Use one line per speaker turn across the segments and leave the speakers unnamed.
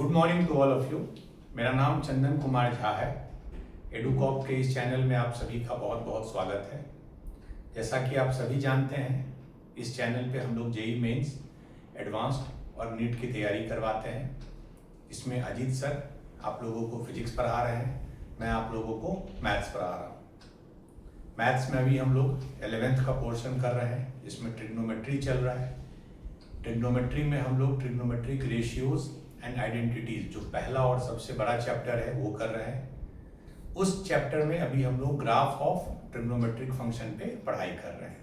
Good morning to all of you. मेरा नाम चंदन कुमार झा है। एडुकॉप के इस चैनल में आप सभी का बहुत बहुत स्वागत है। जैसा कि आप सभी जानते हैं, इस चैनल पे हम लोग जेई मेंस, एडवांस्ड और नीट की तैयारी करवाते हैं। इसमें अजीत सर आप लोगों को फिजिक्स पढ़ा रहे हैं, मैं आप लोगों को मैथ्स पढ़ा रहा हूँ। मैथ्स में अभी हम लोग 11th का पोर्शन कर रहे हैं, जिसमें ट्रिग्नोमेट्री चल रहा है। ट्रिग्नोमेट्री में हम लोग ट्रिग्नोमेट्रिक रेशियोज एंड आइडेंटिटीज, जो पहला और सबसे बड़ा चैप्टर है, वो कर रहे हैं। उस चैप्टर में अभी हम लोग ग्राफ ऑफ ट्रिग्नोमेट्रिक फंक्शन पे पढ़ाई कर रहे हैं।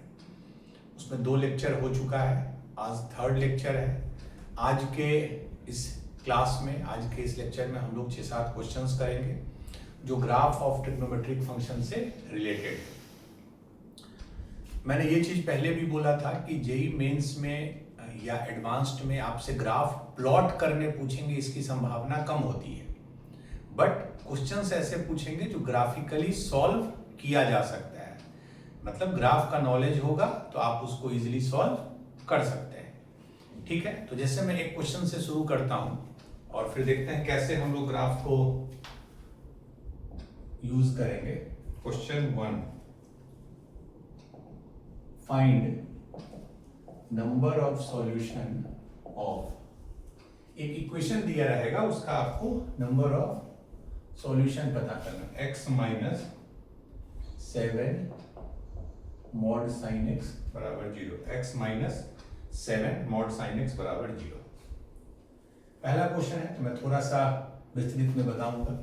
उसमें 2 लेक्चर हो चुका है, आज 3rd लेक्चर है। आज के इस क्लास में, आज के इस लेक्चर में हम लोग 6-7 क्वेश्चंस करेंगे जो ग्राफ ऑफ ट्रिग्नोमेट्रिक फंक्शन से रिलेटेड है। मैंने ये चीज पहले भी बोला था कि जेई मेंस में या एडवांस्ड में आपसे ग्राफ प्लॉट करने पूछेंगे, इसकी संभावना कम होती है, बट क्वेश्चंस ऐसे पूछेंगे जो ग्राफिकली सॉल्व किया जा सकता है। मतलब ग्राफ का नॉलेज होगा तो आप उसको इजीली सॉल्व कर सकते हैं। ठीक है, तो जैसे मैं एक क्वेश्चन से शुरू करता हूं और फिर देखते हैं कैसे हम लोग ग्राफ को यूज करेंगे। Question 1, find number of solution of, एक इक्वेशन दिया रहेगा, उसका आपको नंबर ऑफ सॉल्यूशन पता करना। x minus 7 mod sine x बराबर 0। x minus 7 mod sine x बराबर 0 पहला क्वेश्चन है, तो मैं थोड़ा सा विस्तृत में बताऊंगा।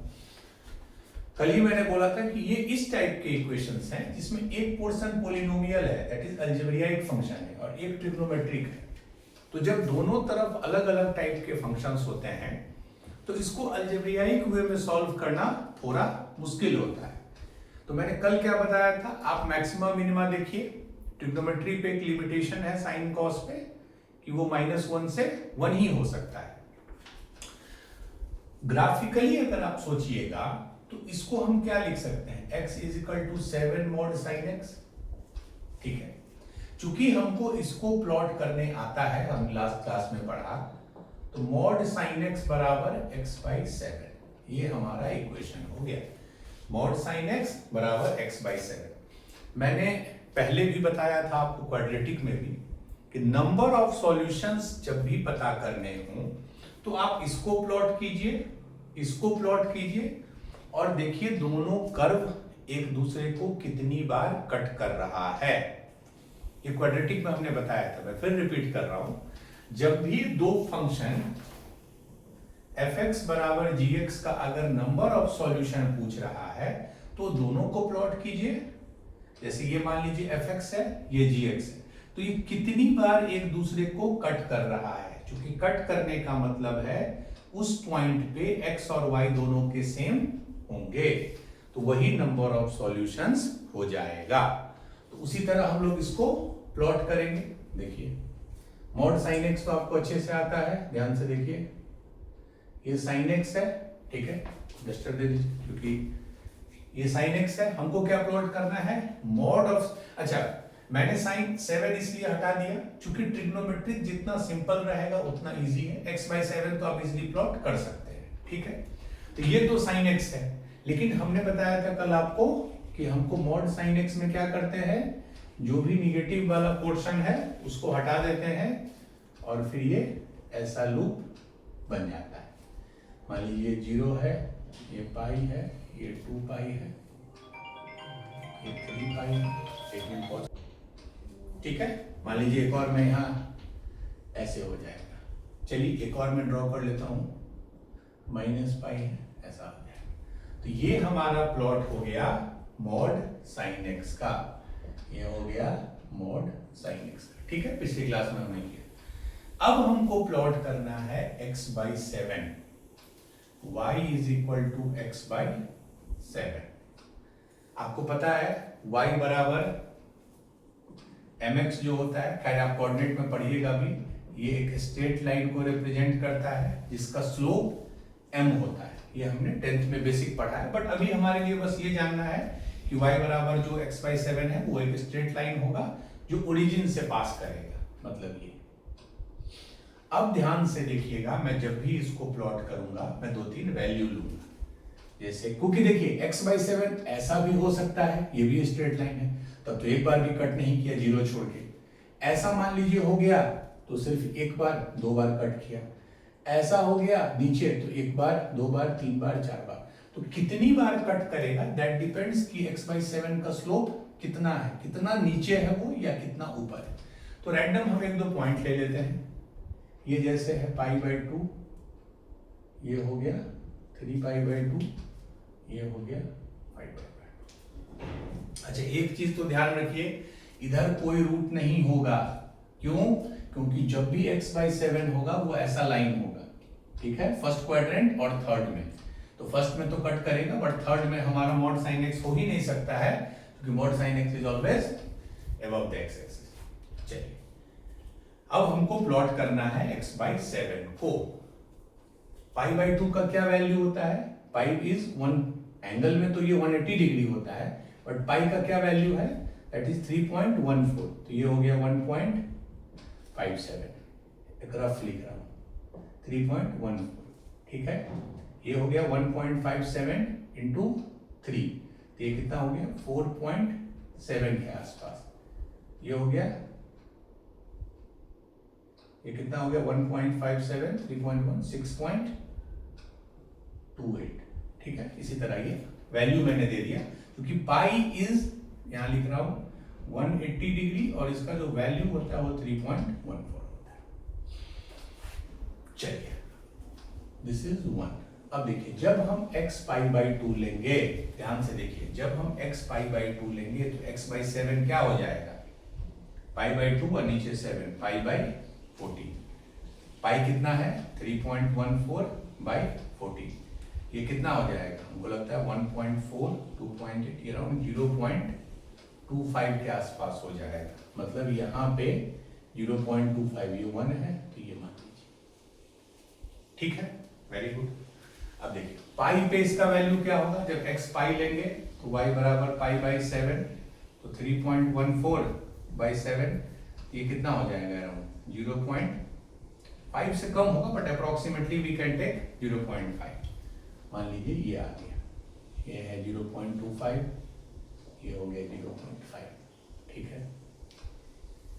कल ही मैंने बोला था कि ये इस टाइप के इक्वेशंस हैं जिसमें एक पोर्शन पॉलिनोमियल है, दैट इज अलजेब्रियाइक फंक्शन है, और एक ट्रिग्नोमेट्रिक है। तो जब दोनों तरफ अलग अलग टाइप के फंक्शंस होते हैं तो इसको अलजेब्रियाइक वे में सॉल्व करना थोड़ा मुश्किल होता है। तो मैंने कल क्या बताया था, आप मैक्सिमा मिनिमा देखिए। ट्रिग्नोमेट्री पे एक लिमिटेशन है साइन कॉस पे कि वो -1 से 1 ही हो सकता है। ग्राफिकली अगर आप सोचिएगा तो इसको हम क्या लिख सकते हैं, x = 7 मॉड साइन x। ठीक है, चूंकि हमको इसको प्लॉट करने आता है, हम लास्ट क्लास में पढ़ा, तो मॉड साइन x बराबर x/7, ये हमारा इक्वेशन हो गया। मॉड साइन x बराबर x/7। मैंने पहले भी बताया था आपको क्वाड्रेटिक में भी कि नंबर ऑफ सॉल्यूशंस जब भी पता करने हो तो आप इसको प्लॉट कीजिए, इसको प्लॉट कीजिए, और देखिए दोनों कर्व एक दूसरे को कितनी बार कट कर रहा है। ये क्वाड्रेटिक में हमने बताया था, मैं फिर रिपीट कर रहा हूं। जब भी दो फंक्शन fx बराबर gx का अगर नंबर ऑफ सॉल्यूशन पूछ रहा है तो दोनों को प्लॉट कीजिए। जैसे ये मान लीजिए fx है, ये gx है, तो ये कितनी बार एक दूसरे को कट कर रहा है। क्योंकि कट करने का मतलब है उस पॉइंट पे x और y दोनों के सेम होंगे, तो वही नंबर ऑफ सॉल्यूशंस हो जाएगा। तो उसी तरह हम लोग इसको प्लॉट करेंगे। देखिए मॉड साइन x तो आपको अच्छे से आता है, ध्यान से देखिए, ये साइन x है, ठीक है, डस्टर दे दीजिए, क्योंकि ये साइन x है। हमको क्या प्लॉट करना है, मॉड ऑफ, अच्छा मैंने साइन 7 इसलिए हटा दिया क्योंकि ट्रिग्नोमेट्रिक जितना सिंपल रहेगा उतना इजी है। x/7 तो आप इजीली प्लॉट कर सकते हैं। ठीक है, तो ये तो साइन x है, लेकिन हमने बताया था कल आपको कि हमको मॉड साइन x में क्या करते हैं, जो भी निगेटिव वाला पोर्शन है उसको हटा देते हैं और फिर ये ऐसा लूप बन जाता है। मान लीजिए 0 है, ये पाई है, ये 2 पाई है, ये 3 पाई है। ठीक है, मान लीजिए एक और मैं यहां ऐसे हो जाएगा। चलिए एक और मैं ड्रॉ कर लेता हूं, -पाई है, ऐसा हो जाएगा। तो ये हमारा प्लॉट हो गया मॉड साइन x का, ये हो गया मॉड साइन x का। ठीक है, पिछली क्लास में हमने किया। अब हमको प्लॉट करना है x/7, y = x/7। आपको पता है y बराबर mx जो होता है, खैर आप कोऑर्डिनेट में पढ़िएगा भी, ये एक स्ट्रेट लाइन को रिप्रेजेंट करता है जिसका स्लोप m होता है। ये हमने 10th में बेसिक पढ़ा है, बट अभी हमारे लिए बस ये जानना है कि y बराबर जो x/7 है वो एक स्ट्रेट लाइन होगा जो ओरिजिन से पास करेगा, मतलब ये। अब ध्यान से देखिएगा, मैं जब भी इसको प्लॉट करूंगा मैं 2-3 वैल्यू लूंगा। जैसे क्योंकि देखिए x/7 ऐसा भी हो सकता है, ये भी स्ट्रेट लाइन है, तब तो एक बार भी कट नहीं किया जीरो छोड़ के। ऐसा मान लीजिए हो गया तो सिर्फ एक बार, 2 बार कट किया। ऐसा हो गया नीचे तो 1 बार, 2 बार, 3 बार, 4 बार। तो कितनी बार कट करेगा दैट डिपेंड्स कि x/7 का स्लोप कितना है, कितना नीचे है वो या कितना ऊपर है। तो रैंडम हम 1-2 पॉइंट ले लेते हैं। ये जैसे है π/2, ये हो गया 3π/2, ये हो गया 5π/2। अच्छा, एक चीज तो ध्यान रखिए, इधर कोई रूट नहीं होगा। क्यों? क्योंकि जब भी x/7 होगा वो ऐसा लाइन होगा, ठीक है, फर्स्ट क्वाड्रेंट और थर्ड में। तो फर्स्ट में तो कट करेगा, बट थर्ड में हमारा मॉड sin x हो ही नहीं सकता है, क्योंकि mod sin x is always above the x axis. चलिए, अब हमको प्लॉट करना है x/7 को। π/2 का क्या वैल्यू होता है? पाई इज 1 एंगल में तो ये 180 डिग्री होता है, बट पाई का क्या वैल्यू है? That is 3.14। तो ये हो गया 1.57, एक रफ लिख रहा हूं 3.14, ठीक है। ये हो गया 1.57 इंटू 3, तो ये कितना हो गया 4.7 के आसपास। ये हो गया, ये कितना हो गया 1.57, 3.1, 6.28, ठीक है। इसी तरह ये वैल्यू मैंने दे दिया, क्योंकि पाई इज, यहां लिख रहा हूं 180 डिग्री, और इसका जो वैल्यू होता है वो 3.14 होता है। चलिए, दिस इज 1। अब देखिए, जब हम x/2 लेंगे, ध्यान से देखिए, जब हम x/2 लेंगे तो x/7 क्या हो जाएगा? π/2 और नीचे 7, π/14। पाई कितना है? 3.14/14। ये कितना हो जाएगा? हमको लगता है 1.4, 2.8, अराउंड 0.25 के आसपास हो जाएगा। मतलब यहाँ पे 0.25, ये 1 है तो ये मान लीजिए, ठीक है, वेरी गुड। अब देखिए, पाई पे इसका वैल्यू क्या होगा? जब x पाई लेंगे तो y बराबर π/7, तो 3.14/7, ये कितना हो जाएगा? अराउंड 0.5 से कम होगा, but approximately we can take 0.5। मान लीजिए ये आ गया, ये है 0.25, ये हो गया 0.5, ठीक है,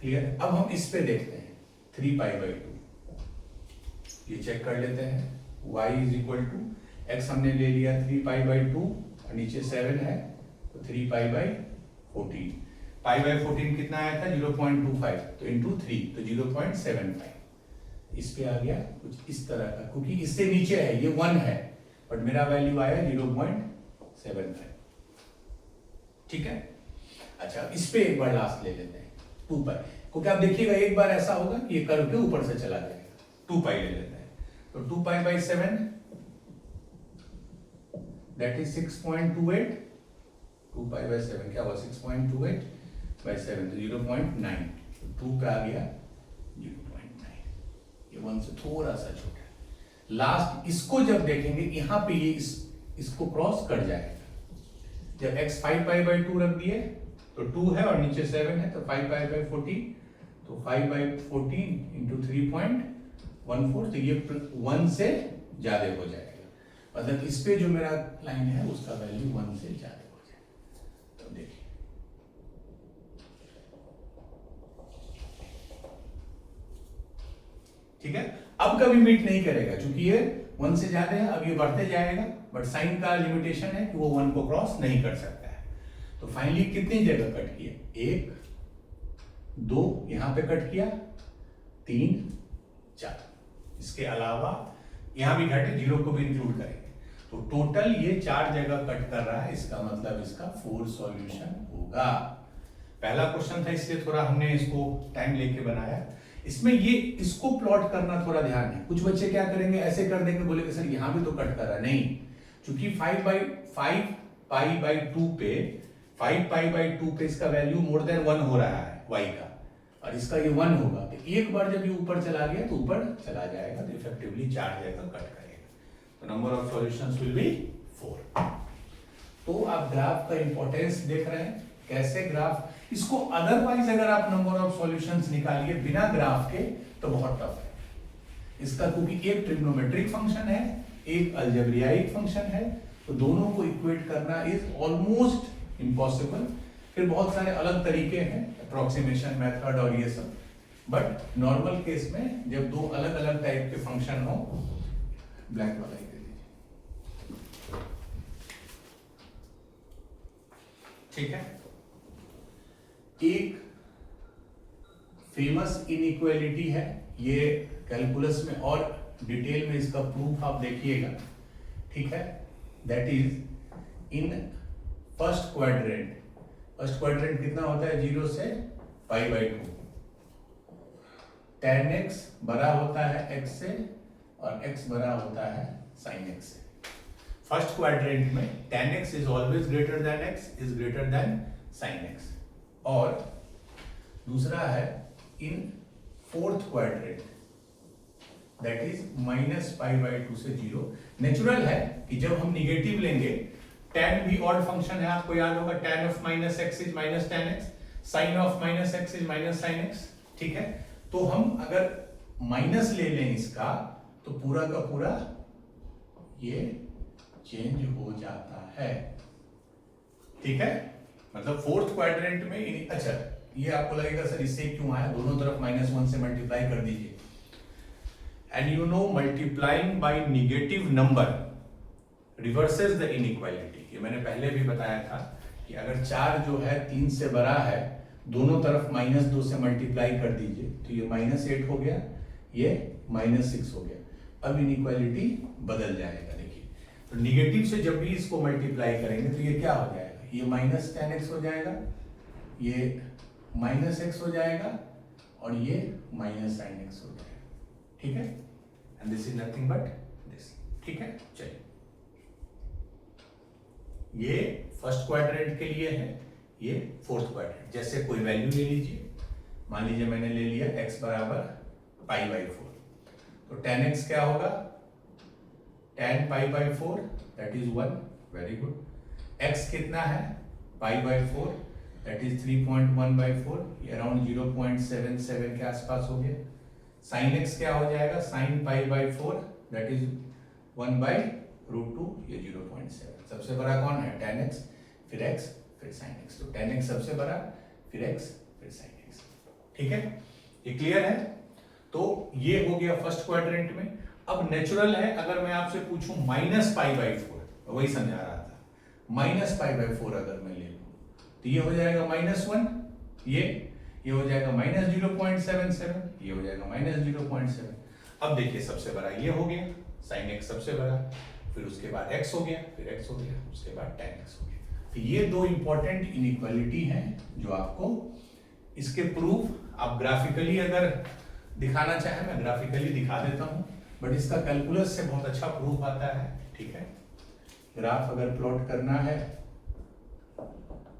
क्लियर। अब हम इस पे देखते हैं 3π/2, ये चेक कर लेते हैं। y is equal to x हमने ले लिया 3π/2 और नीचे 7 है, तो 3π/14। π/14 कितना आया था? 0.25, तो इंटू 3, तो 0.75। इस पे आ गया कुछ इस तरह का, क्योंकि इससे नीचे है, ये 1 है, बट मेरा वैल्यू आया 0.75, ठीक है। अच्छा, इस पे एक बार लास्ट ले लेते हैं 2π, क्योंकि आप देखिएगा एक बार ऐसा होगा कि ये कर्व के ऊपर से चला जाएगा। 2π ले लेते हैं, तो 2π/7 दैट इज 6.28। 2π/7 क्या हुआ? 6.28/7, तो 0.9, तो 2 पे आ गया 0.9, ये 1 से थोड़ा सा छोटा है। लास्ट इसको जब देखेंगे, यहाँ पे ये इसको क्रॉस कर जाएगा। जब x 5π/2 रख दिए तो 2 है और नीचे 7 है, तो 5π/14, तो 5/14 इंटू 3.14, तो ये 1 से ज्यादा हो जाएगा। मतलब इस पे जो मेरा लाइन है उसका वैल्यू 1 से ज्यादा हो जाएगा। तो देखिए, ठीक है। अब कभी मीट नहीं करेगा, क्योंकि ये 1 से ज्यादा है, अब ये बढ़ते जाएगा, बट साइन का लिमिटेशन है कि वो 1 को क्रॉस नहीं कर सकता है। तो फाइनली कितनी जगह कट किया? 1, 2 यहां पे कट किया, 3, 4। इसके अलावा यहां भी घटे, 0 को भी इंक्लूड करेंगे, तो टोटल ये 4 जगह कट कर रहा है। इसका मतलब इसका 4 सॉल्यूशन होगा। पहला क्वेश्चन था इसलिए थोड़ा हमने इसको टाइम लेके बनाया। इसमें ये इसको प्लॉट करना थोड़ा ध्यान है। कुछ बच्चे क्या करेंगे, ऐसे कर देंगे, बोलेंगे सर यहां भी तो कट कर रहा है। नहीं, क्योंकि 5π/2 पे 5π/2 पे इसका वैल्यू मोर देन 1 हो रहा है y का, और इसका ये 1 होगा, तो एक बार जब ये ऊपर चला गया तो ऊपर चला जाएगा, तो इफेक्टिवली 4 जगह कट करेगा। तो number of solutions will be 4। तो आप ग्राफ का इंपॉर्टेंस देख रहे हैं, कैसे ग्राफ, इसको अदरवाइज अगर आप नंबर ऑफ सॉल्यूशंस निकालिए बिना ग्राफ के तो बहुत टफ है। इसका क्योंकि एक ट्रिग्नोमेट्रिक फंक्शन है, एक अलजेब्रियाइक फंक्शन है, तो दोनों को इक्वेट करना इज ऑलमोस्ट इम्पॉसिबल। फिर बहुत सारे अलग तरीके हैं, अप्रोक्सीमेशन मेथड और ये सब, बट नॉर्मल केस में जब दो अलग अलग टाइप के फंक्शन हो, ब्लैक वाला ही दे दीजिए, ठीक है। एक फेमस इनइक्वालिटी है, ये कैलकुलस में और डिटेल में इसका प्रूफ आप देखिएगा, ठीक है। That is in first quadrant. First quadrant कितना होता है, 0 से π/2। tan x बड़ा होता है x से और x बड़ा होता है sin x से। फर्स्ट क्वाड्रेंट में tan x is always greater than x is greater than sin x। और दूसरा है in fourth quadrant, that is -π/2 से 0। नेचुरल है कि जब हम निगेटिव लेंगे, tan भी ऑड फंक्शन है, आपको याद होगा, tan of -x is -tan x, sin of -x is -sin x, ठीक है। तो हम अगर माइनस ले लें इसका, तो पूरा का पूरा ये चेंज हो जाता है, ठीक है। मतलब फोर्थ क्वाड्रेंट में, अच्छा ये आपको लगेगा सर इससे क्यों आया, दोनों तरफ -1 से मल्टीप्लाई कर दीजिए। And you know multiplying by negative number reverses the inequality. ये मैंने पहले भी बताया था कि अगर 4 जो है 3 से बड़ा है, दोनों तरफ -2 से मल्टीप्लाई कर दीजिए, तो ये -8 हो गया, ये -6 हो गया। अब इनइक्वालिटी बदल जाएगा, देखिए। तो निगेटिव से जब भी इसको मल्टीप्लाई करेंगे तो ये क्या हो जाएगा, ये -tan x हो जाएगा, ये -x हो जाएगा और ये -sin x हो जाएगा, ठीक है। And this is nothing but this, ठीक है। चलिए, ये फर्स्ट क्वाड्रेंट के लिए है, ये फोर्थ क्वाड्रेंट। जैसे कोई वैल्यू ले लीजिए, मान लीजिए मैंने ले लिया x बराबर π/4, तो tan x क्या होगा, tan π/4 that is 1, very good. x कितना है, π/4 दैट इज 3.1/4, ये अराउंड 0.77 के आसपास हो गया। sin x क्या हो जाएगा, sin π/4 दैट इज 1/√2, ये 0.7। सबसे बड़ा कौन है, tan x, फिर x, फिर sin x। तो tan x सबसे बड़ा, फिर x, फिर sin x, ठीक है। ये क्लियर है। तो ये हो गया फर्स्ट क्वाड्रेंट में। अब नेचुरल है, अगर मैं आपसे पूछूं -π/4, वही समझा रहा था, -π/4 अगर मैं ले लूं, तो ये हो जाएगा -1, ये हो जाएगा -0.77, ये हो जाएगा -0.7। अब देखिए सबसे बड़ा ये हो गया, sin x सबसे बड़ा, फिर उसके बाद x हो गया, फिर x हो गया, उसके बाद tan x हो गया। तो ये दो इंपॉर्टेंट इनइक्वालिटी हैं जो आपको, इसके प्रूफ आप ग्राफिकली अगर दिखाना चाहें, मैं ग्राफिकली दिखा देता हूं, बट इसका कैलकुलस से बहुत अच्छा प्रूफ आता है, ठीक है। ग्राफ अगर प्लॉट करना है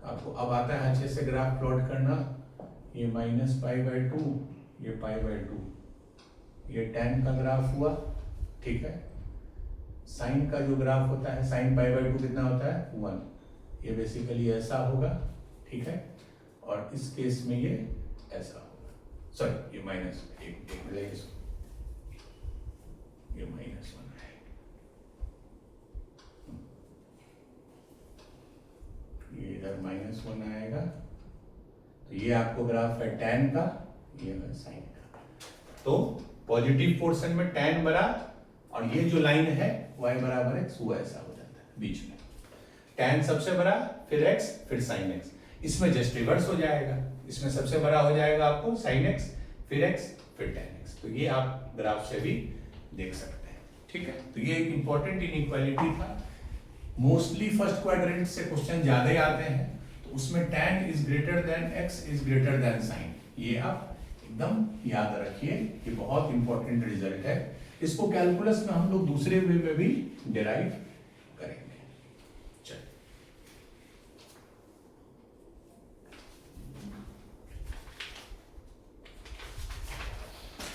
आपको, अब आता है अच्छे से ग्राफ प्लॉट करना। ये -π/2, ये π/2, ये tan का ग्राफ हुआ, ठीक है। साइन का जो ग्राफ होता है, sin π/2 कितना होता है, 1, ये बेसिकली ऐसा होगा, ठीक है। और इस केस में ये ऐसा होगा, सॉरी ये -1 मिलेगा, ये -1 है, ये इधर -1 आएगा। तो ये आपको ग्राफ है tan का, ये है sin का। तो पॉजिटिव पोर्शन में tan बड़ा, और ये जो लाइन है y बराबर x, वो ऐसा हो जाता है बीच में, tan सबसे बड़ा, फिर x, फिर sin x। इसमें जस्ट रिवर्स हो जाएगा, इसमें सबसे बड़ा हो जाएगा आपको sin x, फिर x, फिर tan x। तो ये आप ग्राफ से भी देख सकते हैं, ठीक है। तो ये एक इंपॉर्टेंट इनइक्वालिटी था। मोस्टली फर्स्ट क्वाड्रेंट से क्वेश्चन ज्यादा ही आते हैं, तो उसमें tan is greater than x is greater than sin, ये आप एकदम याद रखिए, ये बहुत इंपॉर्टेंट रिजल्ट है। इसको कैलकुलस में हम लोग दूसरे वे में भी डिराइव करेंगे। चलिए,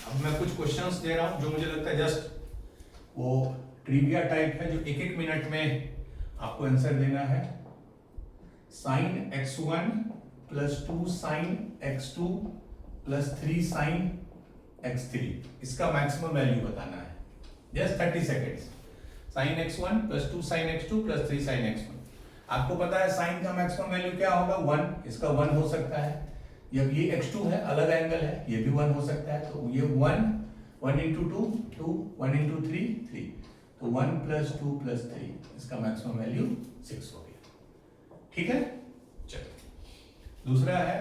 अब मैं कुछ क्वेश्चंस दे रहा हूं जो मुझे लगता है जस्ट वो ट्रिविया टाइप है, जो एक एक मिनट में आपको आंसर देना है। sin x1 + 2 sin x2 + 3 sin x3, इसका मैक्सिमम वैल्यू बताना है, just 30 seconds. sin x1 plus 2 sin x2 plus 3 sin x1। आपको पता है sin का मैक्सिमम वैल्यू क्या होगा, 1, इसका 1 हो सकता है। जब ये x2 है, अलग एंगल है, ये भी 1 हो सकता है, तो ये 1 into 2 2, 1 into 3 3, तो 1 plus 2 plus 3, इसका मैक्सिमम वैल्यू 6 हो गया। ठीक है, चलो दूसरा है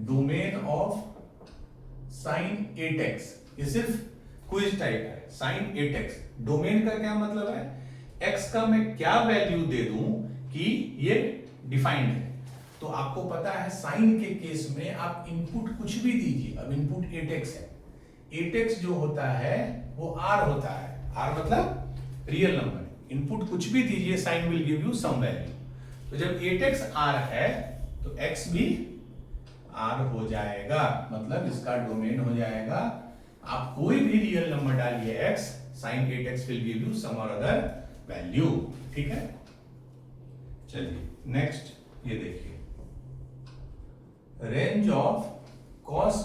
डोमेन ऑफ sin 8x। ये सिर्फ क्विज टाइप है, sin 8x। डोमेन का क्या मतलब है, x का मैं क्या वैल्यू दे दूं कि ये डिफाइंड है। तो आपको पता है साइन के केस में आप इनपुट कुछ भी दीजिए। अब इनपुट 8x है, 8x जो होता है वो r होता है, r मतलब रियल नंबर। इनपुट कुछ भी दीजिए, sine will give you some value. तो जब 8x r है तो x भी r हो जाएगा, मतलब इसका डोमेन हो जाएगा। आप कोई भी रियल नंबर डालिए x, sine 8x will give you some और अदर वैल्यू। ठीक है, चलिए नेक्स्ट ये देखिए, range of cos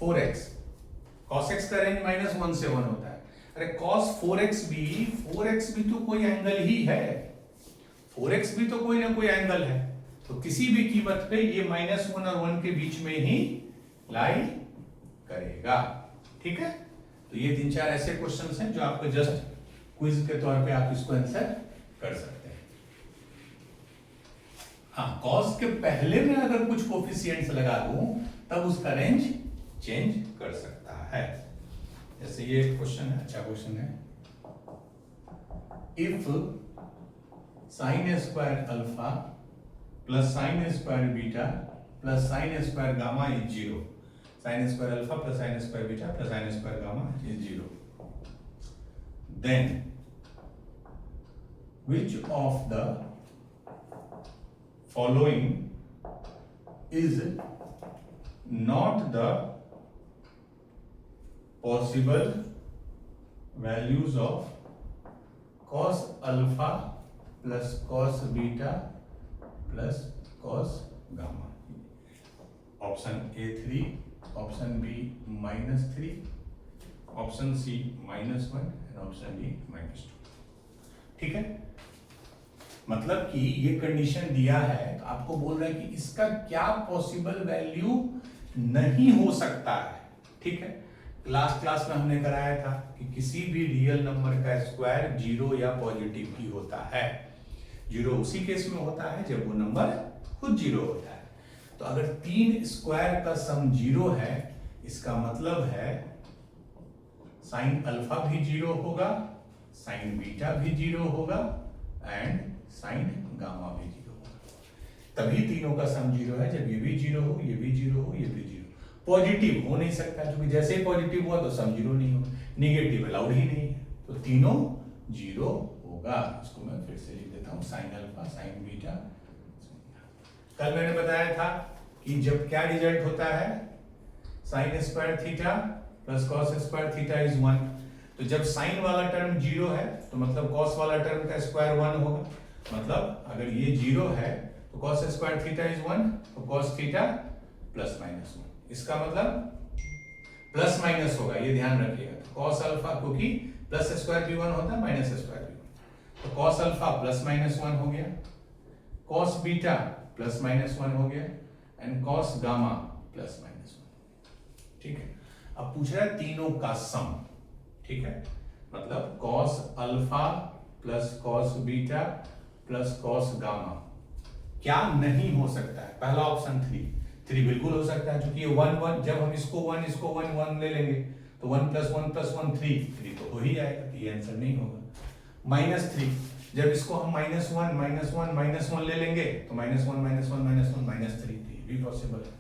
4x। cos x का रेंज -1 से 1 होता है। अरे cos 4x भी तो कोई एंगल ही है, 4x भी तो कोई ना कोई एंगल है, तो किसी भी कीमत पे ये -1 और 1 के बीच में ही लाई करेगा। ठीक है, तो ये 3-4 ऐसे क्वेश्चंस हैं जो आपको जस्ट क्विज के तौर पे आप इसको आंसर कर सकते हैं। हाँ, cos के पहले में अगर कुछ कोफिशिएंट्स लगा दूं तब उसका रेंज चेंज कर सकता है। जैसे ये क्वेश्चन है, अच्छा क्वेश्चन है, if sin square alpha plus sin square beta plus sin square gamma is 0, sin square alpha plus sin square beta plus sin square gamma is 0, then which of the following is not the possible values of cos alpha plus cos beta plus cos gamma? Option A 3, option B -3, option C -1 and option D -2। ठीक है, मतलब कि ये condition दिया है तो आपको बोल रहा है कि इसका क्या पॉसिबल वैल्यू नहीं हो सकता है। ठीक है, लास्ट क्लास में हमने कराया था कि किसी भी रियल नंबर का स्क्वायर 0 या पॉजिटिव ही होता है। 0 उसी केस में होता है जब वो नंबर खुद 0 होता है। तो अगर 3 स्क्वायर का सम 0 है, इसका मतलब है साइन अल्फा भी 0 होगा, साइन बीटा भी 0 होगा एंड साइन गामा भी 0 होगा। तभी तीनों का सम 0 है, जब ये भी 0 हो, ये भी 0 हो, ये भी 0। पॉजिटिव हो नहीं सकता, क्योंकि जैसे ही पॉजिटिव हुआ तो सम 0 नहीं होगा, निगेटिव अलाउड ही नहीं है, तो तीनों 0 होगा। इसको मैं फिर से लिख देता हूं, साइन अल्फा साइन बीटा। कल मैंने बताया था कि जब क्या रिजल्ट होता है, sign square theta plus cos square theta is 1। तो जब साइन वाला टर्म 0 है तो मतलब कॉस वाला टर्म का स्क्वायर 1 होगा। मतलब अगर ये 0 है तो कॉस स्क्वायर थीटा इज 1, तो कॉस थीटा प्लस माइनस 1। इसका मतलब प्लस माइनस होगा, ये ध्यान रखिएगा। तो कॉस अल्फा, क्योंकि प्लस स्क्वायर भी 1 होता है, माइनस स्क्वायर भी 1, तो कॉस अल्फा प्लस माइनस 1 हो गया, कॉस बीटा प्लस माइनस 1 हो गया and cos gamma plus minus 1। ठीक है, अब पूछ रहा है तीनों का सम। ठीक है, मतलब cos alpha plus cos beta plus cos gamma क्या नहीं हो सकता है? पहला ऑप्शन 3 बिल्कुल हो सकता है, क्योंकि ये 1 1, जब हम इसको 1 ले लेंगे तो 1 + 1 + 1 3 तो हो ही जाएगा, तो ये आंसर नहीं होगा। -3, जब इसको हम -1 ले लेंगे तो -1 -3 भी पॉसिबल है।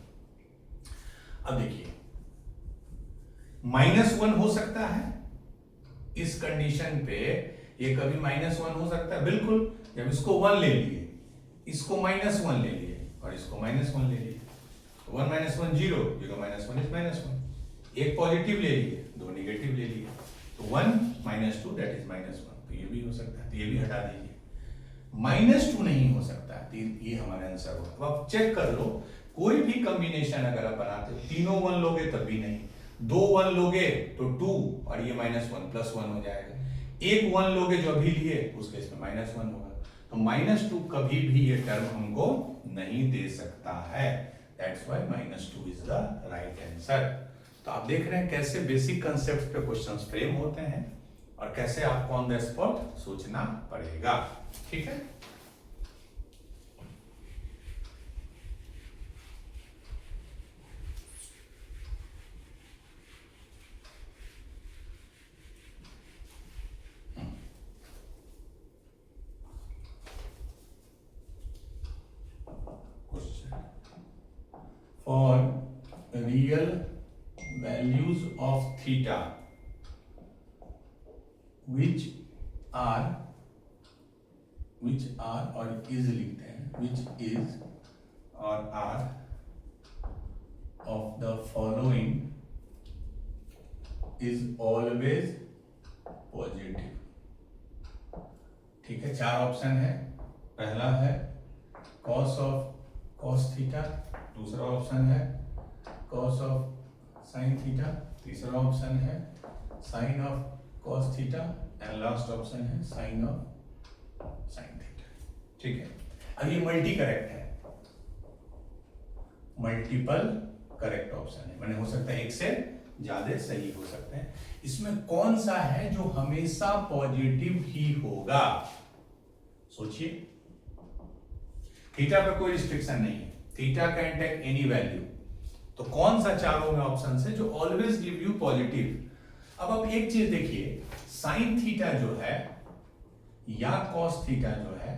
अब देखिए, -1 हो सकता है, इस कंडीशन पे ये कभी -1 हो सकता है बिल्कुल। जब इसको 1 ले लिए, इसको -1 ले लिए और इसको -1 ले लिए, 1 - 1 0, 0 - 1 is -1। एक पॉजिटिव ले लिए, 2 नेगेटिव ले लिए, तो 1 - 2 दैट इज -1, तो ये भी हो सकता है, तो ये भी हटा दीजिए। -2 नहीं हो सकता, तो ये हमारा आंसर होगा। अब आप चेक कर लो कोई भी कॉम्बिनेशन अगर आप बनाते हो, तीनों 1 लोगे तब भी नहीं, 2 1 लोगे तो 2 और ये -1 +1 हो जाएगा, एक 1 लोगे जो अभी लिए उस केस में -1 होगा, तो -2 कभी भी ये टर्म हमको नहीं दे सकता है, that's why -2 is the right answer. तो आप देख रहे हैं कैसे बेसिक कंसेप्ट पे क्वेश्चंस फ्रेम होते हैं और कैसे आपको ऑन द स्पॉट सोचना पड़ेगा, ठीक है। For real values of theta which are और is लिखते हैं, which is or are of the following is always positive, ठीक है। 4 ऑप्शन है, पहला है cos थीटा, दूसरा ऑप्शन है cos ऑफ sin थीटा, तीसरा ऑप्शन है sin of cos theta and last option है sin ऑफ sin थीटा, ठीक है। अब ये मल्टी करेक्ट है, मल्टीपल करेक्ट ऑप्शन है, मैंने हो सकता है एक से ज्यादा सही हो सकते हैं। इसमें कौन सा है जो हमेशा पॉजिटिव ही होगा, सोचिए। थीटा पे कोई रिस्ट्रिक्शन नहीं है, theta can take any value, तो कौन सा चारों में ऑप्शन है जो ऑलवेज गिव यू पॉजिटिव। अब आप एक चीज देखिए, साइन थीटा जो है या कॉस थीटा जो है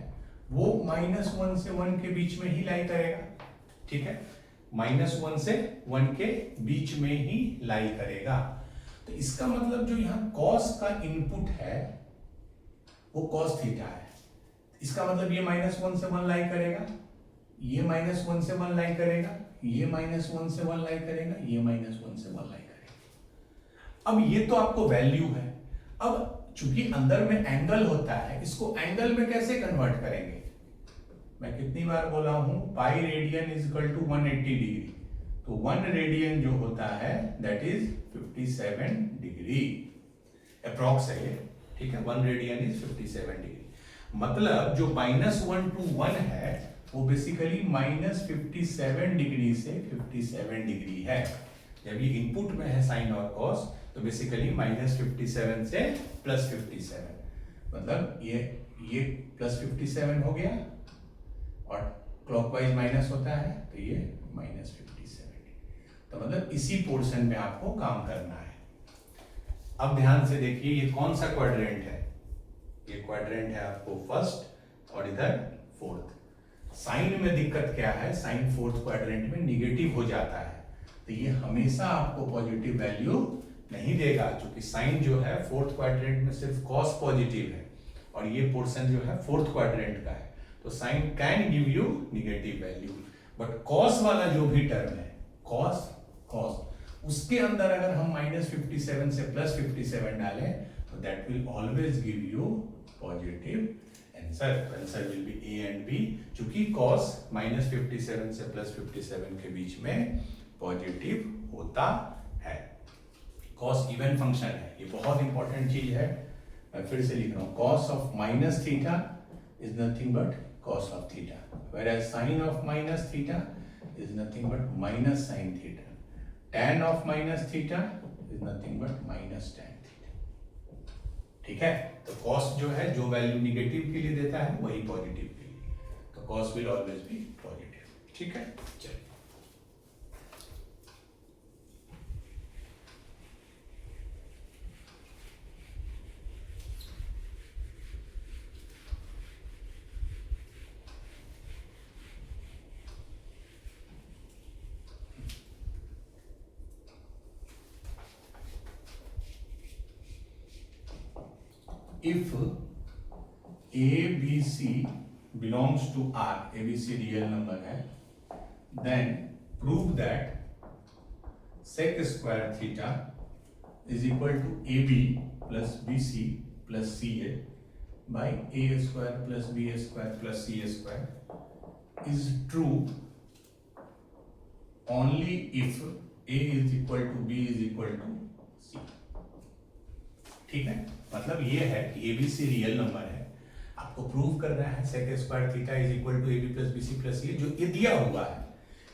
वो -1 से 1 के बीच में ही लाई करेगा, ठीक है, -1 से 1 के बीच में ही लाई करेगा। तो इसका मतलब जो यहां कॉस का इनपुट है वो कॉस थीटा है, इसका मतलब ये -1 से 1 लाई करेगा, ये -1 से 1 लाई करेगा, ये -1 से 1 लाई करेगा, ये -1 से 1 लाई करेगा। अब ये तो आपको वैल्यू है, अब चूंकि अंदर में एंगल होता है, इसको एंगल में कैसे कन्वर्ट करेंगे। मैं कितनी बार बोला हूं, pi radian is equal to 180 degree, तो 1 रेडियन जो होता है दैट इज 57 डिग्री अप्रॉक्स है ये, ठीक है। 1 रेडियन इज 57 डिग्री, मतलब जो -1 to 1 है वो बेसिकली -57 डिग्री से 57 डिग्री है। जब ये इनपुट में है साइन और कॉस, तो बेसिकली -57 से +57, मतलब ये +57 हो गया और क्लॉकवाइज माइनस होता है तो ये -57, तो मतलब इसी पोर्शन में आपको काम करना है। अब ध्यान से देखिए, ये कौन सा क्वाड्रेंट है, ये क्वाड्रेंट है आपको फर्स्ट और इधर फोर्थ। साइन में दिक्कत क्या है, साइन फोर्थ क्वाड्रेंट में निगेटिव हो जाता है, तो ये हमेशा आपको पॉजिटिव वैल्यू नहीं देगा, क्योंकि साइन जो है फोर्थ क्वाड्रेंट में सिर्फ कॉस पॉजिटिव है और ये पोर्शन जो है फोर्थ क्वाड्रेंट का है, तो sine can give you negative value. But cos वाला जो भी टर्म है, कॉस उसके अंदर अगर हम -57 से +57 डालें तो that will always give you positive answer. Answer will be A and B, चूंकि cos -57 से +57 के बीच में पॉजिटिव होता है। cos इवन फंक्शन है, ये बहुत इंपॉर्टेंट चीज है, मैं फिर से लिख रहा हूं, cos of -θ is nothing but cos of theta, whereas sin of -θ is nothing but -sin theta, tan of -θ is nothing but -tan theta, ठीक है। तो cos जो है, जो वैल्यू निगेटिव के लिए देता है वही पॉजिटिव के लिए, तो cos will always be positive, ठीक है। चलिए if ABC belongs to R, ABC real number है, then prove that sec square theta is equal to AB plus BC plus CA by A square plus B square plus C square is true only if a is equal to b is equal to c। ठीक है, मतलब ये है कि abc real number है, आपको prove करना है sec square theta is equal to ab plus bc plus c, जो ये दिया हुआ है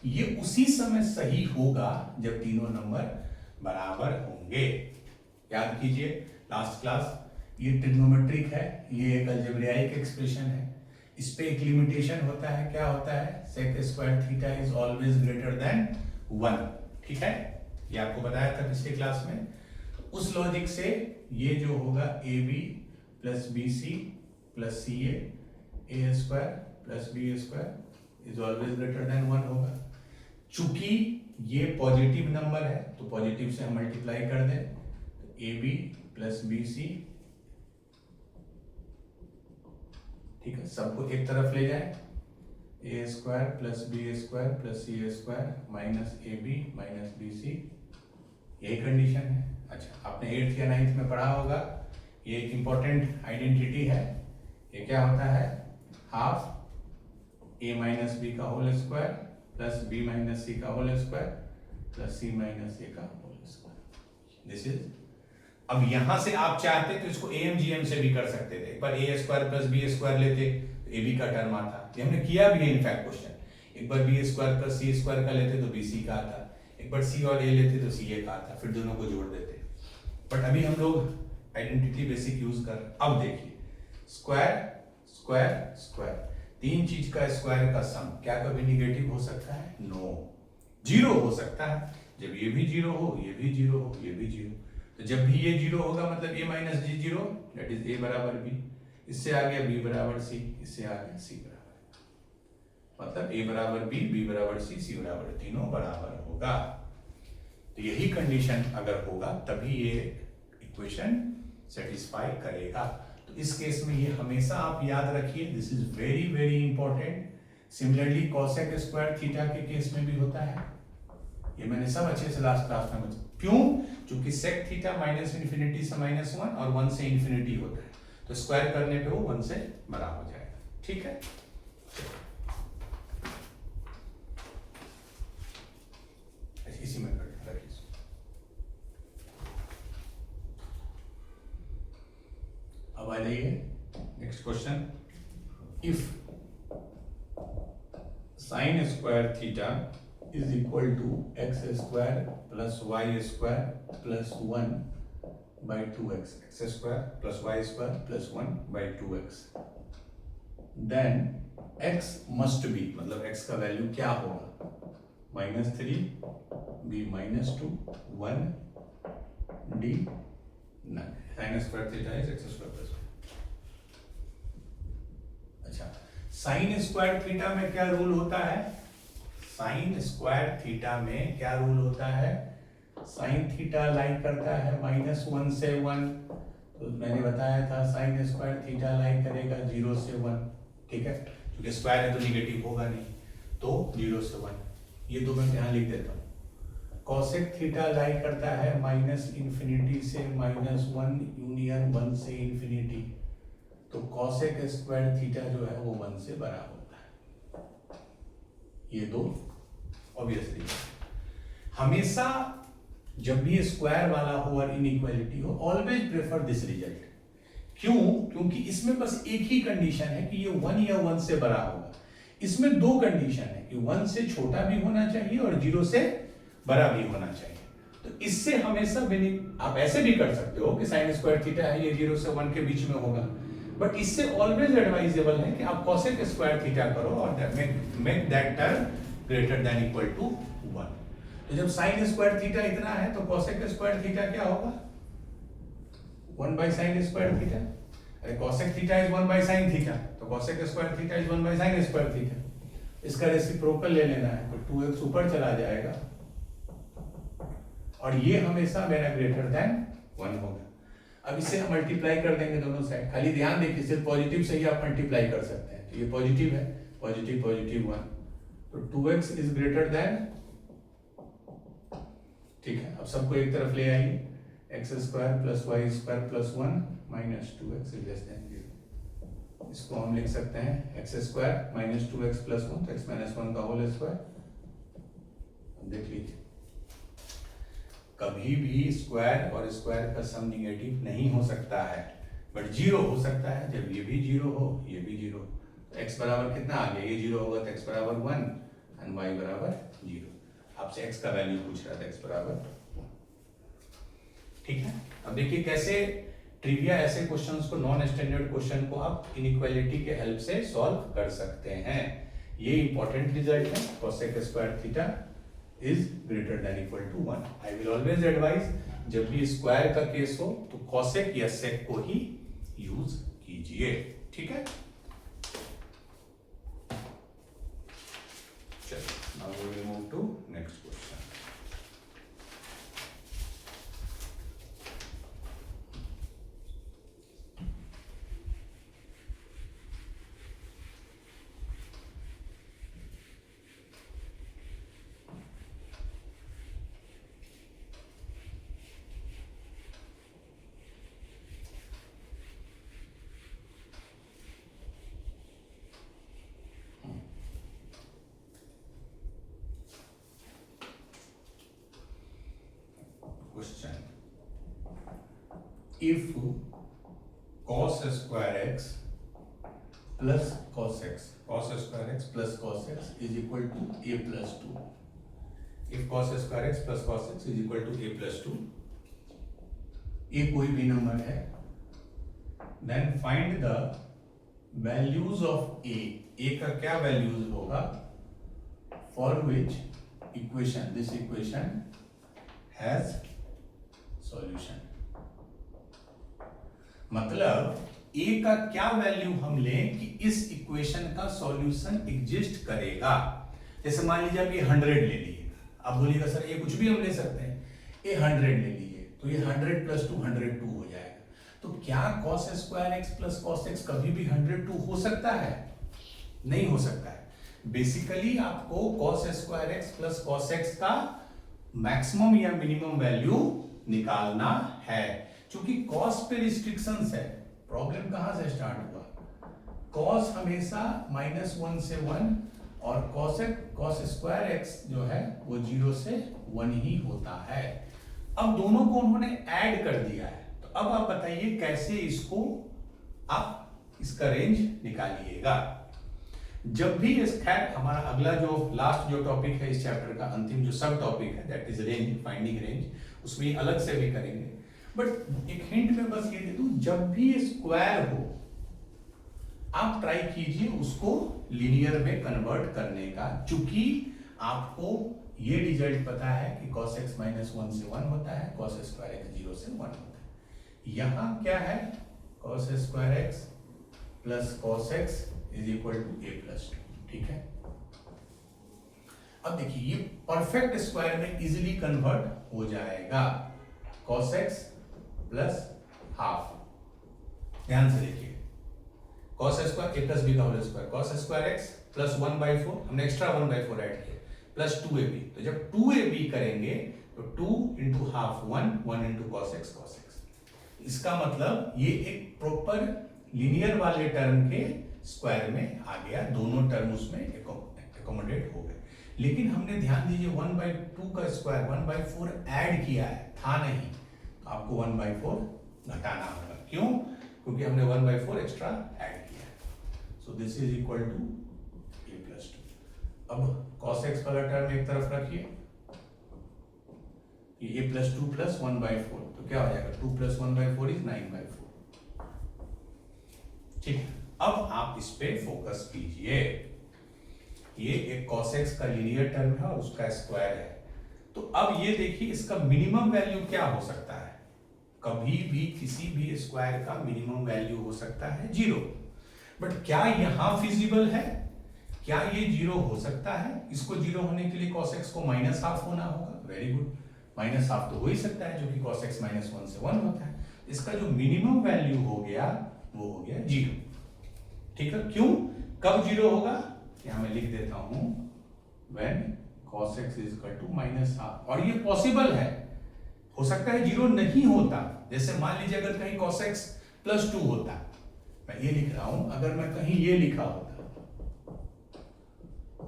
ये उसी समय सही होगा जब तीनों नंबर बराबर होंगे। याद कीजिए लास्ट क्लास, ये ट्रिग्नोमेट्रिक है, ये एक अलजेब्रियाइक एक्सप्रेशन है, इस पे एक लिमिटेशन होता है, क्या होता है, sec square theta is always greater than 1। ठीक है, ये आपको बताया था पिछले क्लास में। उस लॉजिक से ये जो होगा ab plus bc plus ca a square plus b square is always greater than 1 होगा। चूंकि ये पॉजिटिव नंबर है तो पॉजिटिव से हम मल्टीप्लाई कर दें, तो ab प्लस bc, ठीक है, सबको एक तरफ ले जाए, a square plus b square plus c square minus ab minus bc, यही कंडीशन है। अच्छा, आपने 8th या 9th में पढ़ा होगा, ये एक इंपॉर्टेंट आइडेंटिटी है, ये क्या होता है, हाफ a माइनस बी का whole square plus b minus c का whole square plus c minus a का होल स्क्वायर। दिस इज, अब यहां से आप चाहते तो इसको amgm से भी कर सकते थे, एक बार a square plus b square लेते तो ab का टर्म आता, ये हमने किया भी है इनफैक्ट क्वेश्चन। एक बार b square plus c square का लेते तो bc का आता, एक बार c और a लेते तो ca का आता, फिर दोनों को जोड़ देते। बट अभी हम लोग आइडेंटिटी बेसिक यूज कर, अब देखिए स्क्वायर स्क्वायर स्क्वायर, तीन चीज का स्क्वायर का सम क्या कभी निगेटिव हो सकता है? नो, जीरो हो सकता है। जब ये भी जीरो हो, ये भी जीरो हो, ये भी जीरो, तो जब भी ये जीरो होगा मतलब a माइनस जी जीरो, दैट इज a बराबर b, इससे आ गया b बराबर c, इससे आ गया c बराबर, मतलब a बराबर b बराबर c, c बराबर, तीनों बराबर होगा। तो यही कंडीशन अगर होगा तभी ये इक्वेशन सेटिस्फाई करेगा। तो इस केस में ये हमेशा आप याद रखिए, this is very very important. Similarly cosec square theta के केस में भी होता है, ये मैंने सब अच्छे से लास्ट क्लास में बताया। क्यों? क्योंकि सेक थीटा माइनस इन्फिनिटी से माइनस 1 और 1 से इन्फिनिटी होता है, तो स्क्वायर करने पे वो 1 से बड़ा हो जाएगा। ठीक है, इसी में रखिए। अब आ जाइए next question, if sine square theta is equal to x square plus y square plus 1 by 2x, x square plus y square plus 1 by 2x, then x must be, मतलब x का वैल्यू क्या होगा, -3 b -2 1 d none. Sine square theta is x square plus, अच्छा, sine square theta में क्या rule होता है, sign square theta में क्या रूल होता है, साइन थीटा लाइक करता है -1 से 1, तो मैंने बताया था साइन स्क्वायर थीटा लाइक करेगा 0 से 1, ठीक है, क्योंकि स्क्वायर है तो निगेटिव होगा नहीं, तो 0 से 1, ये दो मैं यहाँ लिख देता हूँ। कॉसेक थीटा लाइक करता है -∞ से -1 यूनियन 1 से इन्फिनिटी, तो कॉसेक स्क्वायर थीटा जो है वो 1 से बड़ा होता है। ये दो ऑब्वियसली, हमेशा जब भी स्क्वायर वाला हो और इनइक्वालिटी हो, ऑलवेज प्रेफर दिस रिजल्ट। क्यों? क्योंकि इसमें बस एक ही कंडीशन है कि ये 1 या 1 से बड़ा होगा। इसमें दो कंडीशन है कि 1 से छोटा भी होना चाहिए और 0 से बड़ा भी होना चाहिए। तो इससे हमेशा आप ऐसे भी कर सकते हो कि साइन स्क्वायर थीटा है, ये 0 से 1 के बीच में होगा, बट इससे ऑलवेज एडवाइजेबल है कि आप कॉसेक स्क्वायर थीटा करो और make that term greater than equal to 1। तो जब साइन स्क्वायर थीटा इतना है तो कॉसेक स्क्वायर थीटा क्या होगा, 1 बाई साइन स्क्वायर थीटा। अरे cosec theta is 1 by sine theta, तो cosec square theta is 1 by sine square theta. इसका रेसिप्रोकल ले लेना है, तो 2x ऊपर चला जाएगा और ये हमेशा मेरा ग्रेटर देन 1 होगा। अब इसे हम मल्टीप्लाई कर देंगे दोनों साइड, खाली ध्यान देखिए सिर्फ पॉजिटिव से ही आप मल्टीप्लाई कर सकते हैं। तो ये पॉजिटिव है, पॉजिटिव पॉजिटिव 1, तो 2x इज ग्रेटर देन, ठीक है। अब सबको एक तरफ ले आइए, x square plus y square plus 1 minus 2x is less than 0। इसको हम लिख सकते हैं x square minus 2x plus 1, तो x माइनस 1 का होल स्क्वायर देख लीजिए, कभी भी स्क्वायर और स्क्वायर का सम निगेटिव नहीं हो सकता है, बट जीरो हो सकता है जब ये भी जीरो हो ये भी जीरो। तो x बराबर कितना आ गया, ये जीरो होगा तो x बराबर 1 एंड y बराबर 0। आपसे x का वैल्यू पूछ रहा था, x बराबर 1। ठीक है, अब देखिए कैसे ट्रिविया ऐसे क्वेश्चंस को, नॉन स्टैंडर्ड क्वेश्चन को आप इनइक्वालिटी के हेल्प से सॉल्व कर सकते हैं। ये इंपॉर्टेंट रिजल्ट है, cosec square theta is greater than equal to 1। I will always advise जब भी स्क्वायर का केस हो तो cosec या sec को ही यूज कीजिए। ठीक है, चलिए now we will move to next question. Question: if cos square x plus cos x, cos square x plus cos x is equal to a plus 2, if cos square x plus cos x is equal to a plus 2, a कोई भी number है, then find the values of a का क्या values होगा for which equation this equation has solution. मतलब a का क्या value हम लें कि इस इक्वेशन का सॉल्यूशन एग्जिस्ट करेगा। जैसे मान लीजिए आप ये 100 ले लिए, आप बोलिएगा सर ये कुछ भी हम ले सकते हैं, ये 100 ले लीजिए तो ये 100 प्लस 2 102 हो जाएगा। तो क्या cos square x plus cos x कभी भी 102 हो सकता है? नहीं हो सकता है। बेसिकली आपको cos square x plus cos x का मैक्सिमम या मिनिमम वैल्यू निकालना है। क्योंकि cos पे रिस्ट्रिक्शंस है। प्रॉब्लम कहां से स्टार्ट हुआ, cos हमेशा -1 से 1 और cos स्क्वायर x जो है वो 0 से 1 ही होता है। अब दोनों को उन्होंने ऐड कर दिया है, तो अब आप बताइए कैसे इसको आप इसका रेंज निकालिएगा। जब भी खैर हमारा अगला जो लास्ट जो टॉपिक है इस चैप्टर का, अंतिम जो सब टॉपिक है that is range, finding range, उसमें अलग से भी करेंगे। बट एक हिंट में बस ये दे दूं, जब भी स्क्वायर हो आप ट्राई कीजिए उसको लीनियर में कन्वर्ट करने का। चूंकि आपको ये रिजल्ट पता है कि cos x -1 से 1 होता है, cos स्क्वायर x 0 से 1 होता है। यहां क्या है, cos square x plus cos x is equal to a plus 2। ठीक है, अब देखिए ये परफेक्ट स्क्वायर में इजीली कन्वर्ट हो जाएगा, cos x प्लस हाफ। ध्यान से देखिए, cos square a plus b का whole square, cos square x plus 1/4, हमने एक्स्ट्रा 1/4 ऐड किया, प्लस 2ab। तो जब 2ab करेंगे तो 2 into half 1 into cos x। इसका मतलब ये एक प्रॉपर लीनियर वाले टर्म के स्क्वायर में आ गया, दोनों टर्म उसमें एकोमोडेट हो गए। लेकिन हमने ध्यान दीजिए 1/2 का स्क्वायर 1/4 ऐड किया है, था नहीं, आपको 1/4 घटाना होगा। क्यों? क्योंकि हमने 1/4 एक्स्ट्रा ऐड किया है। So this is equal to a plus 2। अब cos x वाला टर्म एक तरफ रखिए, ये a प्लस 2 प्लस 1/4, तो क्या हो जाएगा 2 प्लस 1/4 इज 9/4। ठीक है, अब आप इस पे फोकस कीजिए। ये एक cos x का लीनियर टर्म है और उसका स्क्वायर है। तो अब ये देखिए इसका मिनिमम वैल्यू क्या हो सकता है। कभी भी किसी भी स्क्वायर का मिनिमम वैल्यू हो सकता है 0। बट क्या यहां फिजिबल है, क्या ये 0 हो सकता है? इसको 0 होने के लिए cos x को -½ होना होगा। वेरी गुड, -½ तो हो ही सकता है, जो कि cos x -1 से 1 होता है। इसका जो मिनिमम वैल्यू हो गया वो हो गया 0। ठीक है, क्यों, कब 0 होगा, यहां मैं लिख देता हूं, when cos x is equal to -½ और ये पॉसिबल है, हो सकता है 0 नहीं होता। जैसे मान लीजिए अगर कहीं cos x प्लस 2 होता, मैं ये लिख रहा हूं, अगर मैं कहीं ये लिखा होता